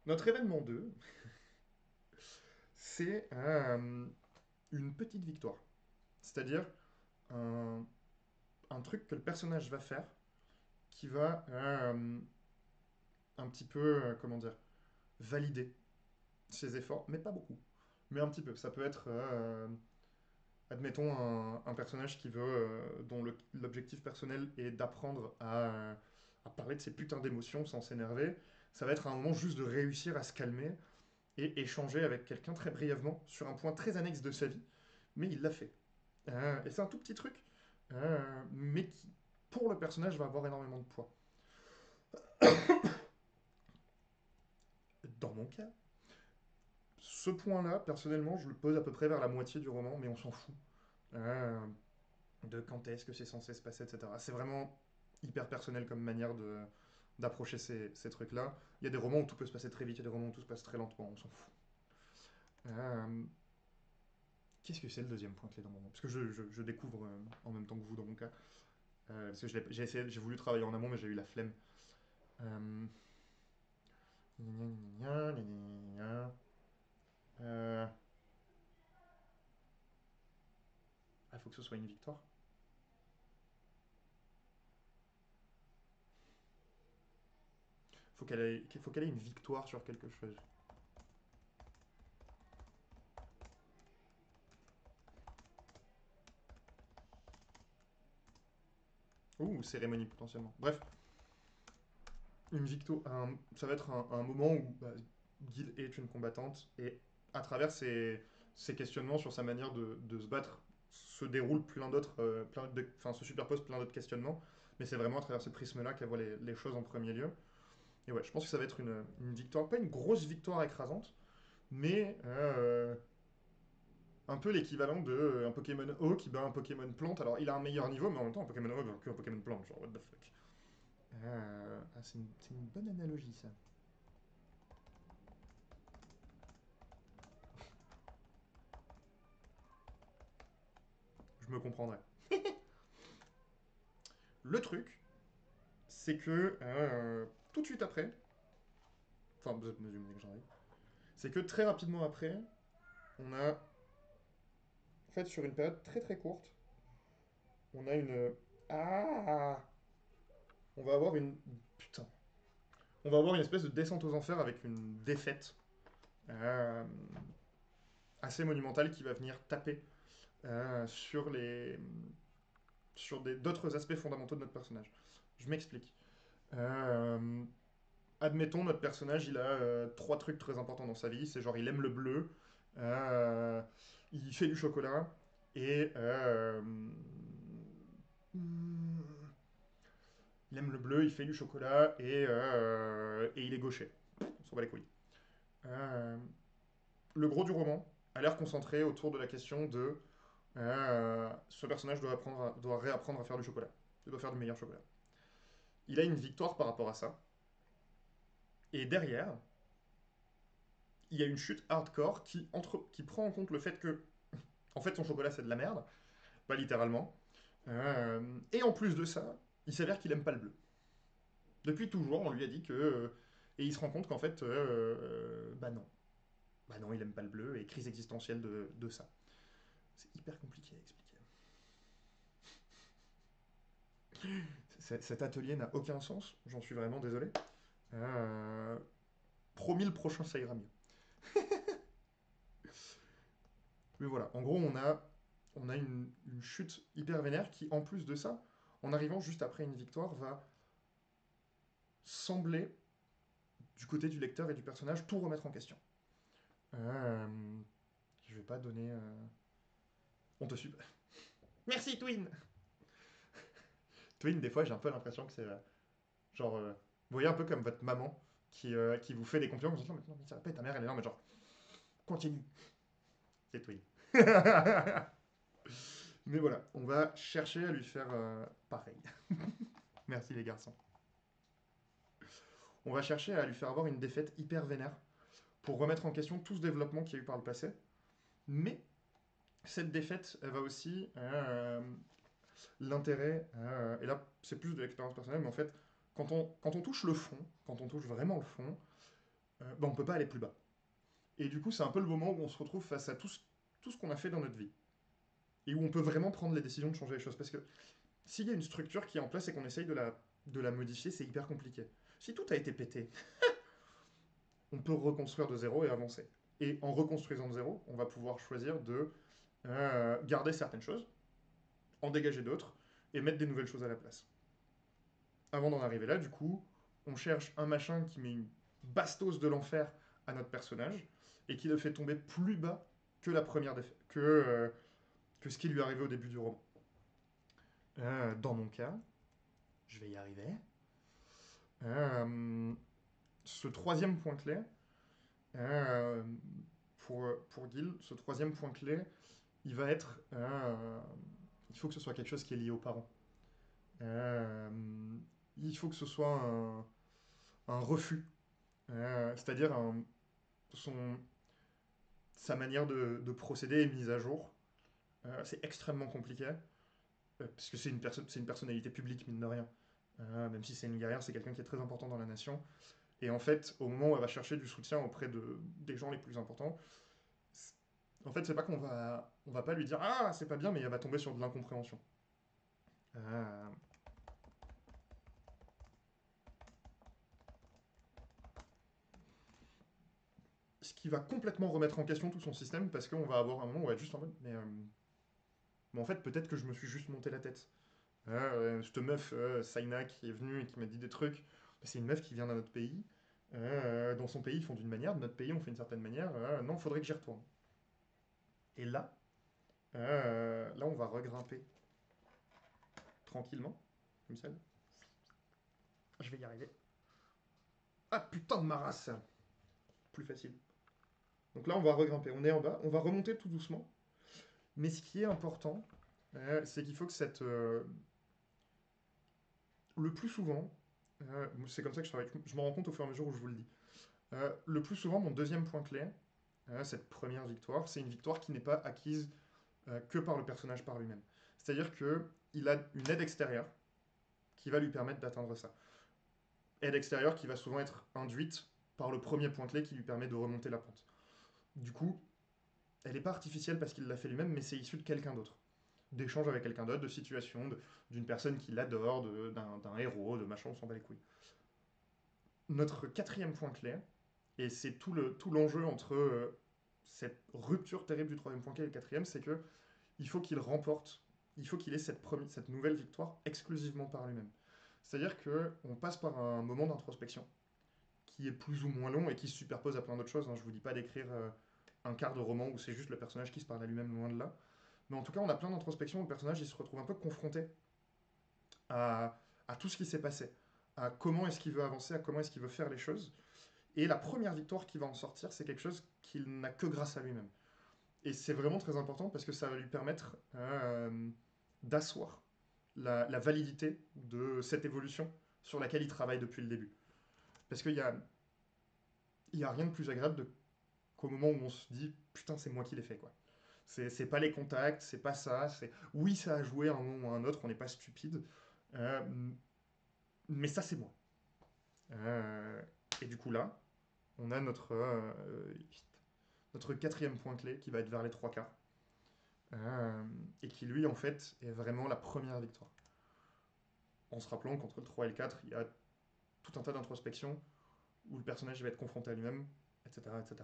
Notre événement 2, c'est une petite victoire. C'est-à-dire un, un truc que le personnage va faire qui va un petit peu, comment dire, valider ses efforts, mais pas beaucoup. Mais un petit peu. Ça peut être, admettons, un personnage qui veut, dont l'objectif personnel est d'apprendre à parler de ses putains d'émotions sans s'énerver. Ça va être un moment juste de réussir à se calmer et échanger avec quelqu'un très brièvement sur un point très annexe de sa vie, mais il l'a fait. Et c'est un tout petit truc, mais qui, pour le personnage, va avoir énormément de poids. Dans mon cas, ce point-là, personnellement, je le pose à peu près vers la moitié du roman, mais on s'en fout. Euh, de quand est-ce que c'est censé se passer, etc. C'est vraiment hyper personnel comme manière d'approcher ces trucs-là. Il y a des romans où tout peut se passer très vite, il y a des romans où tout se passe très lentement, on s'en fout. Euh, Qu'est-ce que c'est le deuxième point clé dans mon roman? Parce que je découvre en même temps que vous dans mon cas. Parce que j'ai voulu travailler en amont, mais j'ai eu la flemme. Euh, euh, il faut que ce soit une victoire. Faut qu'elle ait une victoire sur quelque chose. Ou cérémonie potentiellement. Bref, une victoire, ça va être un moment où Gil est une combattante et à travers ses questionnements sur sa manière de se battre se déroulent plein d'autres, enfin se superposent plein d'autres questionnements. Mais c'est vraiment à travers ce prisme-là qu'elle voit les choses en premier lieu. Et ouais, je pense que ça va être une victoire, pas une grosse victoire écrasante, mais un peu l'équivalent de un Pokémon eau qui bat un Pokémon plante. Alors il a un meilleur niveau, mais en même temps un Pokémon eau bat qu'un Pokémon plante. Genre, what the fuck. C'est une bonne analogie ça. Je me comprendrais. Le truc, c'est que tout de suite après, enfin, vous êtes mesuré que j'en ai, c'est que très rapidement après, on a, en fait, sur une période très très courte, on a une. Ah On va avoir une. Putain. On va avoir une espèce de descente aux enfers avec une défaite euh, assez monumentale qui va venir taper sur d'autres aspects fondamentaux de notre personnage. Je m'explique. Euh, Admettons, notre personnage, il a trois trucs très importants dans sa vie. C'est genre, il aime le bleu, euh, il fait du chocolat, et... il aime le bleu, il fait du chocolat, et il est gaucher. On s'en bat les couilles. Euh, le gros du roman a l'air concentré autour de la question de... ce personnage doit réapprendre à faire du chocolat. Il doit faire du meilleur chocolat. Il a une victoire par rapport à ça. Et derrière, il y a une chute hardcore qui prend en compte le fait que, en fait, son chocolat c'est de la merde, pas littéralement. Et en plus de ça, il s'avère qu'il aime pas le bleu. Depuis toujours, on lui a dit que. Et il se rend compte qu'en fait, bah non. Bah non, il aime pas le bleu et crise existentielle de ça. C'est hyper compliqué à expliquer. Cet atelier n'a aucun sens, j'en suis vraiment désolé. Euh, Promis, le prochain ça ira mieux. Mais voilà, en gros, on a une chute hyper vénère qui, en plus de ça, en arrivant juste après une victoire, va sembler, du côté du lecteur et du personnage, tout remettre en question. Euh, je vais pas donner. On te suit. Merci, Twin. Twin, des fois, j'ai un peu l'impression que c'est genre. Vous voyez un peu comme votre maman qui vous fait des compliments, vous dites non, mais ça va pas, ta mère elle est là, mais genre, continue. C'est Twin. Mais voilà, on va chercher à lui faire pareil. Merci les garçons. On va chercher à lui faire avoir une défaite hyper vénère pour remettre en question tout ce développement qu'il y a eu par le passé. Mais cette défaite, elle va aussi l'intérêt, et là c'est plus de l'expérience personnelle, mais en fait, quand on touche le fond, quand on touche vraiment le fond, on ne peut pas aller plus bas. Et du coup, c'est un peu le moment où on se retrouve face à tout ce qu'on a fait dans notre vie. Et où on peut vraiment prendre les décisions de changer les choses. Parce que s'il y a une structure qui est en place et qu'on essaye de la modifier, c'est hyper compliqué. Si tout a été pété, on peut reconstruire de zéro et avancer. Et en reconstruisant de zéro, on va pouvoir choisir de garder certaines choses, en dégager d'autres, et mettre des nouvelles choses à la place. Avant d'en arriver là, du coup, on cherche un machin qui met une bastos de l'enfer à notre personnage, et qui le fait tomber plus bas que la première que ce qui lui arrivait au début du roman. Dans mon cas, je vais y arriver. Euh, Ce troisième point clé, euh, pour Gil, ce troisième point clé, il va être. Il faut que ce soit quelque chose qui est lié aux parents. Euh, il faut que ce soit un refus. C'est-à-dire son, sa manière de procéder est mise à jour. C'est extrêmement compliqué, parce que c'est une personnalité publique, mine de rien. Même si c'est une guerrière, c'est quelqu'un qui est très important dans la nation. Et en fait, au moment où elle va chercher du soutien auprès des gens les plus importants, en fait, c'est pas on va pas lui dire ah c'est pas bien, mais elle va tomber sur de l'incompréhension. Euh, Ce qui va complètement remettre en question tout son système parce qu'on va avoir un moment où elle va être juste en mode mais en fait peut-être que je me suis juste monté la tête. Cette meuf Saina qui est venue et qui m'a dit des trucs, c'est une meuf qui vient d'un autre pays. Dans son pays ils font d'une manière, de notre pays on fait une certaine manière. Non, faudrait que j'y retourne. Et là on va regrimper tranquillement, comme ça. Je vais y arriver. Ah putain de ma race. Plus facile. Donc là, on va regrimper. On est en bas. On va remonter tout doucement. Mais ce qui est important, c'est qu'il faut que le plus souvent, c'est comme ça que je travaille. Je m'en rends compte au fur et à mesure où je vous le dis. Le plus souvent, mon deuxième point clé, cette première victoire, c'est une victoire qui n'est pas acquise que par le personnage par lui-même. C'est-à-dire qu'il a une aide extérieure qui va lui permettre d'atteindre ça. Aide extérieure qui va souvent être induite par le premier point clé qui lui permet de remonter la pente. Du coup, elle n'est pas artificielle parce qu'il l'a fait lui-même, mais c'est issu de quelqu'un d'autre. D'échanges avec quelqu'un d'autre, de situations, d'une personne qui l'adore, d'un héros, de machin, on s'en bat les couilles. Notre quatrième point clé, et c'est tout l'enjeu entre cette rupture terrible du troisième point clé et le quatrième, c'est que il faut qu'il remporte, il faut qu'il ait cette nouvelle victoire exclusivement par lui-même. C'est-à-dire qu'on passe par un moment d'introspection qui est plus ou moins long et qui se superpose à plein d'autres choses. Hein. Je vous dis pas d'écrire un quart de roman où c'est juste le personnage qui se parle à lui-même, loin de là. Mais en tout cas, on a plein d'introspection où le personnage il se retrouve un peu confronté à tout ce qui s'est passé, à comment est-ce qu'il veut avancer, à comment est-ce qu'il veut faire les choses. Et la première victoire qui va en sortir, c'est quelque chose qu'il n'a que grâce à lui-même. Et c'est vraiment très important parce que ça va lui permettre d'asseoir la validité de cette évolution sur laquelle il travaille depuis le début. Parce il y a rien de plus agréable qu'au moment où on se dit putain, c'est moi qui l'ai fait, quoi. C'est pas les contacts, c'est pas ça. Oui, ça a joué à un moment ou à un autre, on n'est pas stupide. Euh, mais ça, c'est moi. Euh, et du coup, là, on a notre quatrième point clé qui va être vers les trois quarts. Et qui, lui, en fait, est vraiment la première victoire. En se rappelant qu'entre le 3 et le 4, il y a tout un tas d'introspections où le personnage va être confronté à lui-même, etc. etc.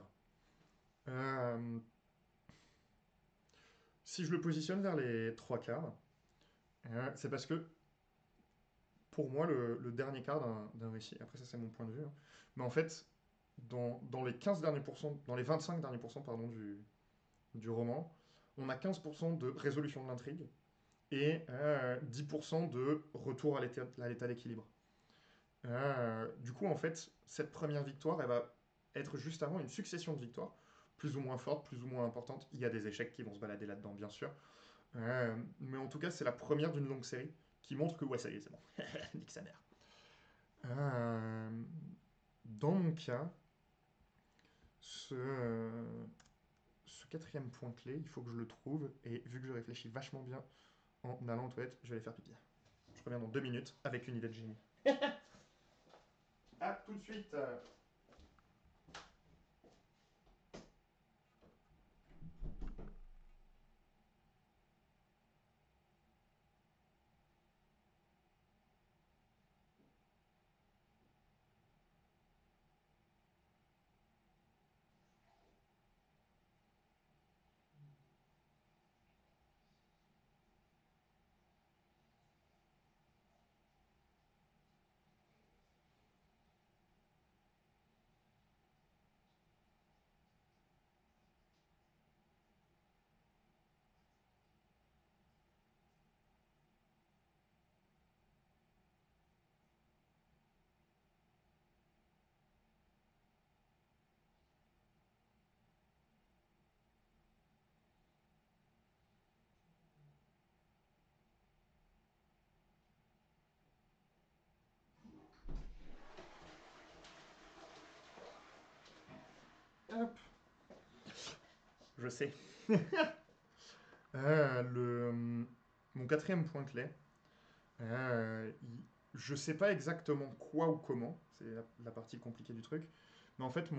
Euh, Si je le positionne vers les trois quarts, c'est parce que pour moi, le dernier quart d'un récit, après ça c'est mon point de vue, hein, mais en fait, dans les 15 derniers pourcents, dans les 25 derniers pourcents pardon, du roman, on a 15% de résolution de l'intrigue et 10% de retour à l'état d'équilibre. Du coup, en fait, cette première victoire, elle va être juste avant une succession de victoires, plus ou moins fortes, plus ou moins importantes. Il y a des échecs qui vont se balader là-dedans, bien sûr. Mais en tout cas, c'est la première d'une longue série qui montre que, ouais, ça y est, c'est bon. Nique sa mère. Euh, Dans mon cas, ce quatrième point clé, il faut que je le trouve. Et vu que je réfléchis vachement bien en allant aux toilettes, je vais aller faire pipi. Je reviens dans 2 minutes avec une idée de génie. A tout de suite. je sais. Mon quatrième point clé, je sais pas exactement quoi ou comment, c'est la partie compliquée du truc, mais en fait,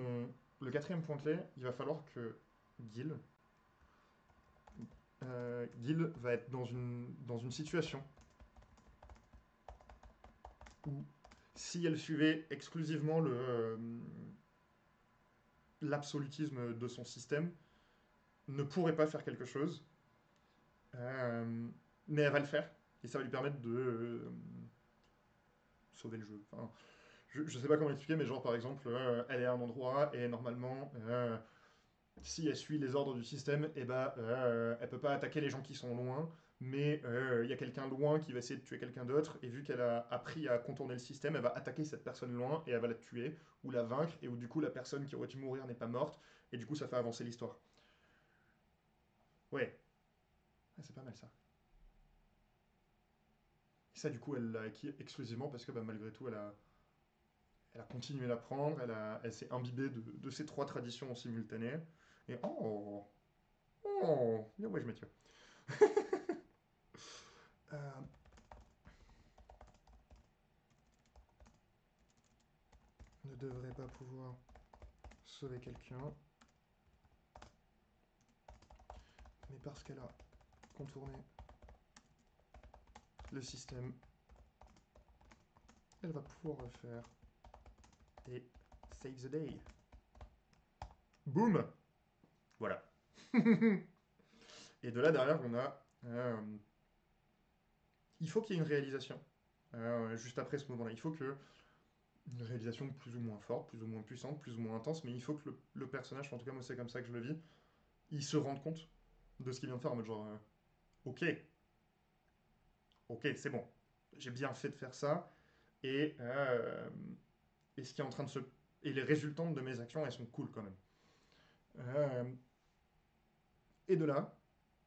le quatrième point clé, il va falloir que Gil, Gil va être dans une situation où, si elle suivait exclusivement l'absolutisme de son système, ne pourrait pas faire quelque chose, euh, mais elle va le faire, et ça va lui permettre de sauver le jeu. Enfin, je sais pas comment expliquer, mais genre par exemple, elle est à un endroit et normalement, si elle suit les ordres du système, et bah, elle peut pas attaquer les gens qui sont loin, mais il y a quelqu'un loin qui va essayer de tuer quelqu'un d'autre, et vu qu'elle a appris à contourner le système, elle va attaquer cette personne loin et elle va la tuer ou la vaincre, et où du coup la personne qui aurait dû mourir n'est pas morte, et du coup ça fait avancer l'histoire. Ouais, ah, c'est pas mal ça. Et ça, du coup, elle l'a acquis exclusivement parce que bah, malgré tout, elle a continué à l'apprendre, elle s'est imbibée de ces trois traditions en simultané. Et oh, oh, bien ouais, je me tiens. Euh, ne devrait pas pouvoir sauver quelqu'un, mais parce qu'elle a contourné le système, elle va pouvoir le faire et save the day. Boum. Voilà. Et de là derrière, on a... il faut qu'il y ait une réalisation. Juste après ce moment-là, il faut que une réalisation plus ou moins forte, plus ou moins puissante, plus ou moins intense, mais il faut que le personnage, en tout cas moi c'est comme ça que je le vis, il se rende compte de ce qu'il vient de faire, en mode genre, ok, ok, c'est bon, j'ai bien fait de faire ça, et, euh, et ce qui est en train de se... Et les résultantes de mes actions, elles sont cool quand même. Euh, et de là,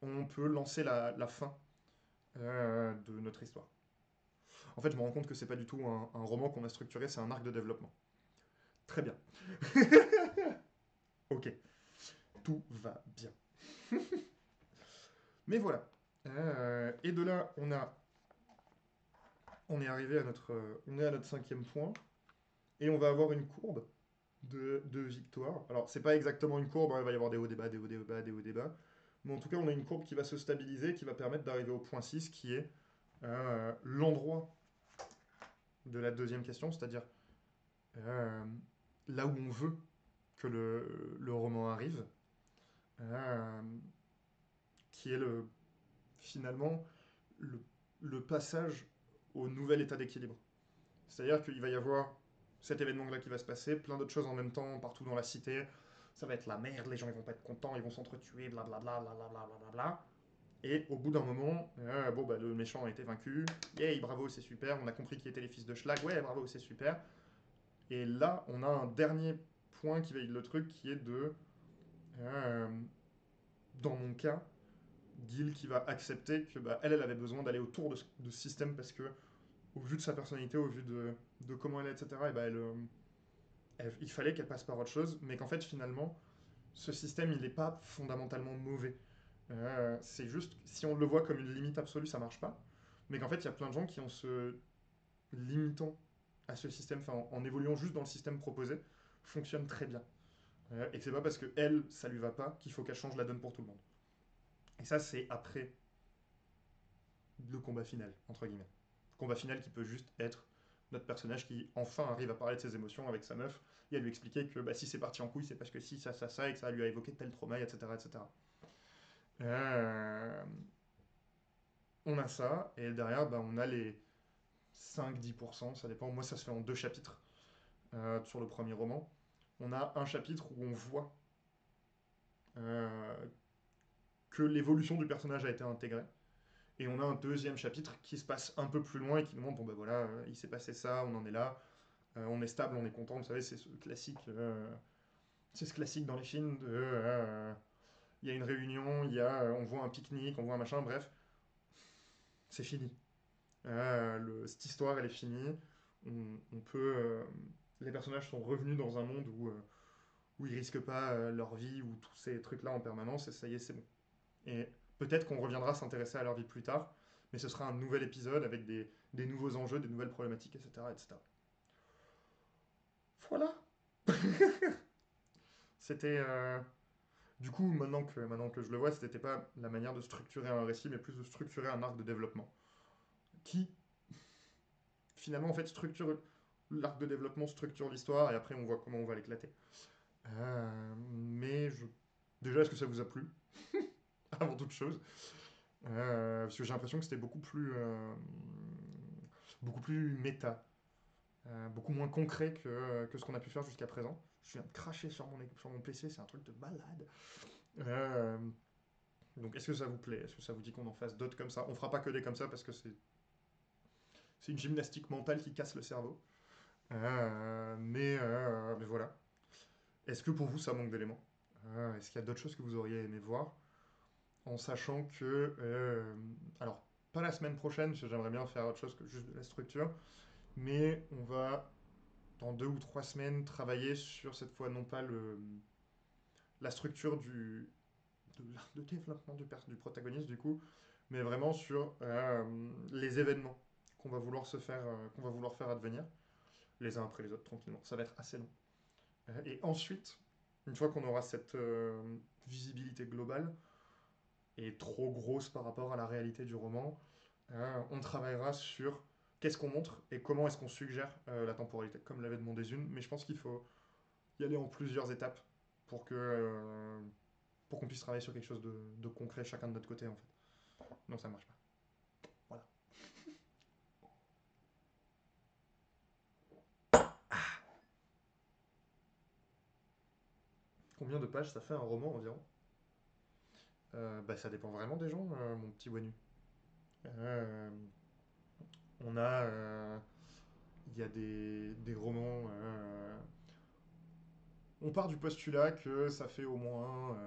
on peut lancer la fin de notre histoire. En fait, je me rends compte que c'est pas du tout un roman qu'on a structuré, c'est un arc de développement. Très bien. Ok, tout va bien. Mais voilà. Et de là, on est arrivé à on est à notre cinquième point, et on va avoir une courbe de victoire. Alors, c'est pas exactement une courbe, hein, il va y avoir des hauts débats, des hauts débats, des hauts débats. Mais en tout cas, on a une courbe qui va se stabiliser, qui va permettre d'arriver au point 6 qui est l'endroit de la deuxième question, c'est-à-dire euh, là où on veut que le roman arrive, euh, qui est finalement le, le passage au nouvel état d'équilibre. C'est-à-dire qu'il va y avoir cet événement-là qui va se passer, plein d'autres choses en même temps partout dans la cité. Ça va être la merde, les gens ils vont pas être contents, ils vont s'entretuer, blablabla, blablabla, blablabla. Et au bout d'un moment, bon bah le méchant a été vaincu, yay, bravo, c'est super, on a compris qui étaient les fils de Schlag, ouais, bravo, c'est super. Et là, on a un dernier point qui valide le truc qui est euh, dans mon cas, Gil qui va accepter que bah, elle avait besoin d'aller autour de ce système parce que, au vu de sa personnalité, au vu de comment elle est, etc., et bah, il fallait qu'elle passe par autre chose, mais qu'en fait, finalement, ce système, il n'est pas fondamentalement mauvais. C'est juste, si on le voit comme une limite absolue, ça marche pas. Mais qu'en fait, il y a plein de gens qui, en se limitant à ce système, enfin, en évoluant juste dans le système proposé, fonctionnent très bien. Et que c'est pas parce que elle, ça lui va pas, qu'il faut qu'elle change la donne pour tout le monde. Et ça, c'est après le combat final, entre guillemets. Le combat final qui peut juste être notre personnage qui enfin arrive à parler de ses émotions avec sa meuf et à lui expliquer que bah, si c'est parti en couille, c'est parce que si, ça, et que ça lui a évoqué tel trauma, etc. etc. Euh, on a ça, et derrière, bah, on a les 5-10%, ça dépend. Moi, ça se fait en deux chapitres sur le premier roman. On a un chapitre où on voit euh, que l'évolution du personnage a été intégrée. Et on a un deuxième chapitre qui se passe un peu plus loin et qui nous montre, bon ben voilà, il s'est passé ça, on en est là, on est stable, on est content, vous savez, c'est ce classique dans les films de, il y a une réunion, on voit un pique-nique, on voit un machin, bref, c'est fini. Cette histoire, elle est finie. On peut, les personnages sont revenus dans un monde où ils risquent pas leur vie ou tous ces trucs-là en permanence, et ça y est, c'est bon. Et peut-être qu'on reviendra s'intéresser à leur vie plus tard, mais ce sera un nouvel épisode avec des nouveaux enjeux, des nouvelles problématiques, etc. etc. Voilà. C'était. Du coup, maintenant que je le vois, c'était pas la manière de structurer un récit, mais plus de structurer un arc de développement. Qui, finalement, en fait, structure. L'arc de développement structure l'histoire, et après, on voit comment on va l'éclater. Mais je... Déjà, est-ce que ça vous a plu? Avant toute chose. Parce que j'ai l'impression que c'était beaucoup plus méta, beaucoup moins concret que ce qu'on a pu faire jusqu'à présent. Je viens de cracher sur mon PC, c'est un truc de malade. Euh, donc est-ce que ça vous plaît? Est-ce que ça vous dit qu'on en fasse d'autres comme ça? On fera pas que des comme ça parce que c'est une gymnastique mentale qui casse le cerveau. Mais voilà. Est-ce que pour vous ça manque d'éléments? Est-ce qu'il y a d'autres choses que vous auriez aimé voir? En sachant que... alors, pas la semaine prochaine, parce que j'aimerais bien faire autre chose que juste de la structure, mais on va, dans 2 ou 3 semaines, travailler sur cette fois non pas la structure de développement du protagoniste, du coup, mais vraiment sur les événements qu'on va vouloir faire advenir, les uns après les autres, tranquillement. Ça va être assez long. Et ensuite, une fois qu'on aura cette visibilité globale, et trop grosse par rapport à la réalité du roman, on travaillera sur qu'est-ce qu'on montre et comment est-ce qu'on suggère la temporalité, comme l'avait demandé Zune. Mais je pense qu'il faut y aller en plusieurs étapes pour qu'on puisse travailler sur quelque chose de concret chacun de notre côté en fait. Donc ça marche pas. Voilà. Combien de pages ça fait un roman environ? Bah ça dépend vraiment des gens, mon petit Wanu. Euh, on a, il y a des romans. On part du postulat que ça fait au moins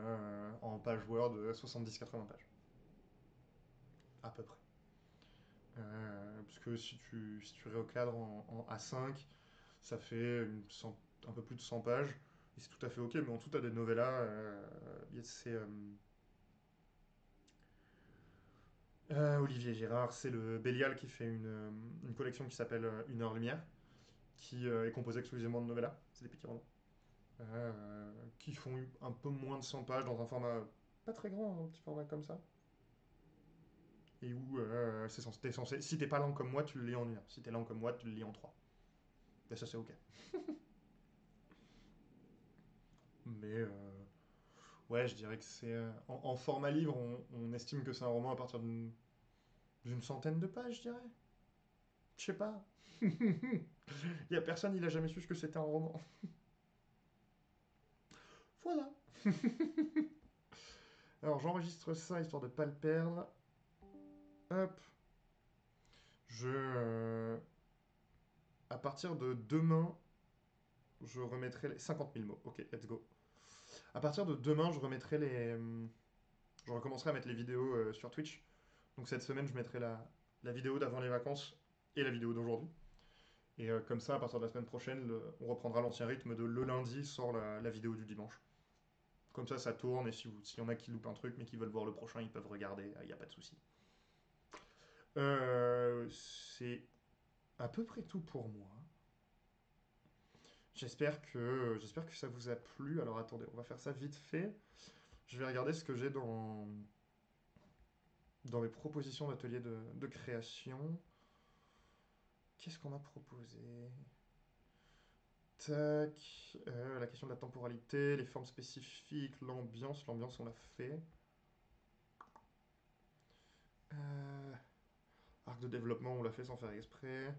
en page Word 70-80 pages, à peu près. Puisque si tu recadres en A5, ça fait un peu plus de 100 pages. Et c'est tout à fait ok, mais en tout, à des novellas. C'est Olivier Gérard, c'est le Bélial qui fait une collection qui s'appelle Une heure lumière, qui est composée exclusivement de novellas. C'est des petits romans. Qui font un peu moins de 100 pages dans un format pas très grand, un petit format comme ça. Et où t'es censé, si t'es pas lent comme moi, tu le lis en 1 heure. Si t'es lent comme moi, tu le lis en 3. Et ça, c'est ok. Mais ouais, je dirais que c'est. En format livre, on estime que c'est un roman à partir d'une centaine de pages, je dirais. Je sais pas. Il y a personne, il a jamais su ce que c'était un roman. Voilà. Alors j'enregistre ça histoire de pas le perdre. Hop. À partir de demain, je remettrai les 50 000 mots. Ok, let's go. À partir de demain, je recommencerai à mettre les vidéos sur Twitch. Donc cette semaine, je mettrai la vidéo d'avant les vacances et la vidéo d'aujourd'hui. Et comme ça, à partir de la semaine prochaine, on reprendra l'ancien rythme de le lundi sort la vidéo du dimanche. Comme ça tourne, et s'il y en a qui loupent un truc mais qui veulent voir le prochain, ils peuvent regarder, il n'y a pas de souci. C'est à peu près tout pour moi. J'espère que ça vous a plu. Alors attendez, on va faire ça vite fait. Je vais regarder ce que j'ai dans mes propositions d'atelier de création. Qu'est-ce qu'on m'a proposé? Tac. La question de la temporalité, les formes spécifiques, l'ambiance. L'ambiance, on l'a fait. Euh, Arc de développement, on l'a fait sans faire exprès.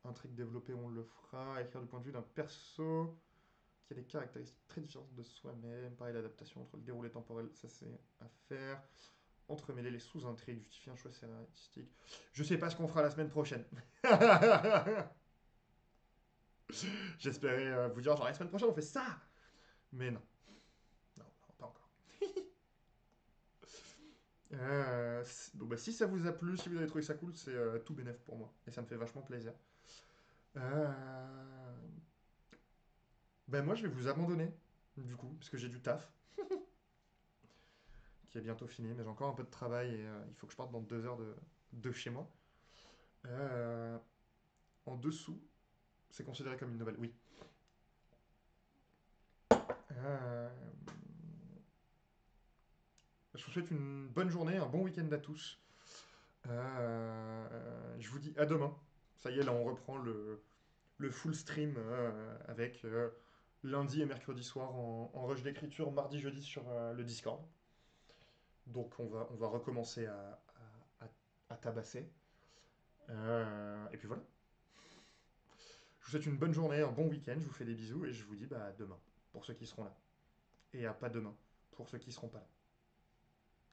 Intrigue développée, on le fera. Écrire du point de vue d'un perso qui a des caractéristiques très différentes de soi-même. Pareil, l'adaptation entre le déroulé temporel, ça c'est à faire. Entremêler les sous-intrigues, justifier un choix scénaristique. Je sais pas ce qu'on fera la semaine prochaine. J'espérais vous dire, genre la semaine prochaine on fait ça. Mais non. Non, non, pas encore. Bon, bah, si ça vous a plu, si vous avez trouvé ça cool, c'est tout bénef pour moi. Et ça me fait vachement plaisir. Euh, Ben moi, je vais vous abandonner, du coup, parce que j'ai du taf qui est bientôt fini, mais j'ai encore un peu de travail et il faut que je parte dans 2 heures de chez moi. Euh, En dessous, c'est considéré comme une nouvelle. Oui. Euh, je vous souhaite une bonne journée, un bon week-end à tous. Je vous dis à demain. Ça y est, là, on reprend le full stream avec lundi et mercredi soir en rush d'écriture, mardi, jeudi sur le Discord. Donc on va recommencer à tabasser. Et puis voilà. Je vous souhaite une bonne journée, un bon week-end, je vous fais des bisous et je vous dis bah, à demain pour ceux qui seront là. Et à pas demain pour ceux qui seront pas là.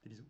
Des bisous.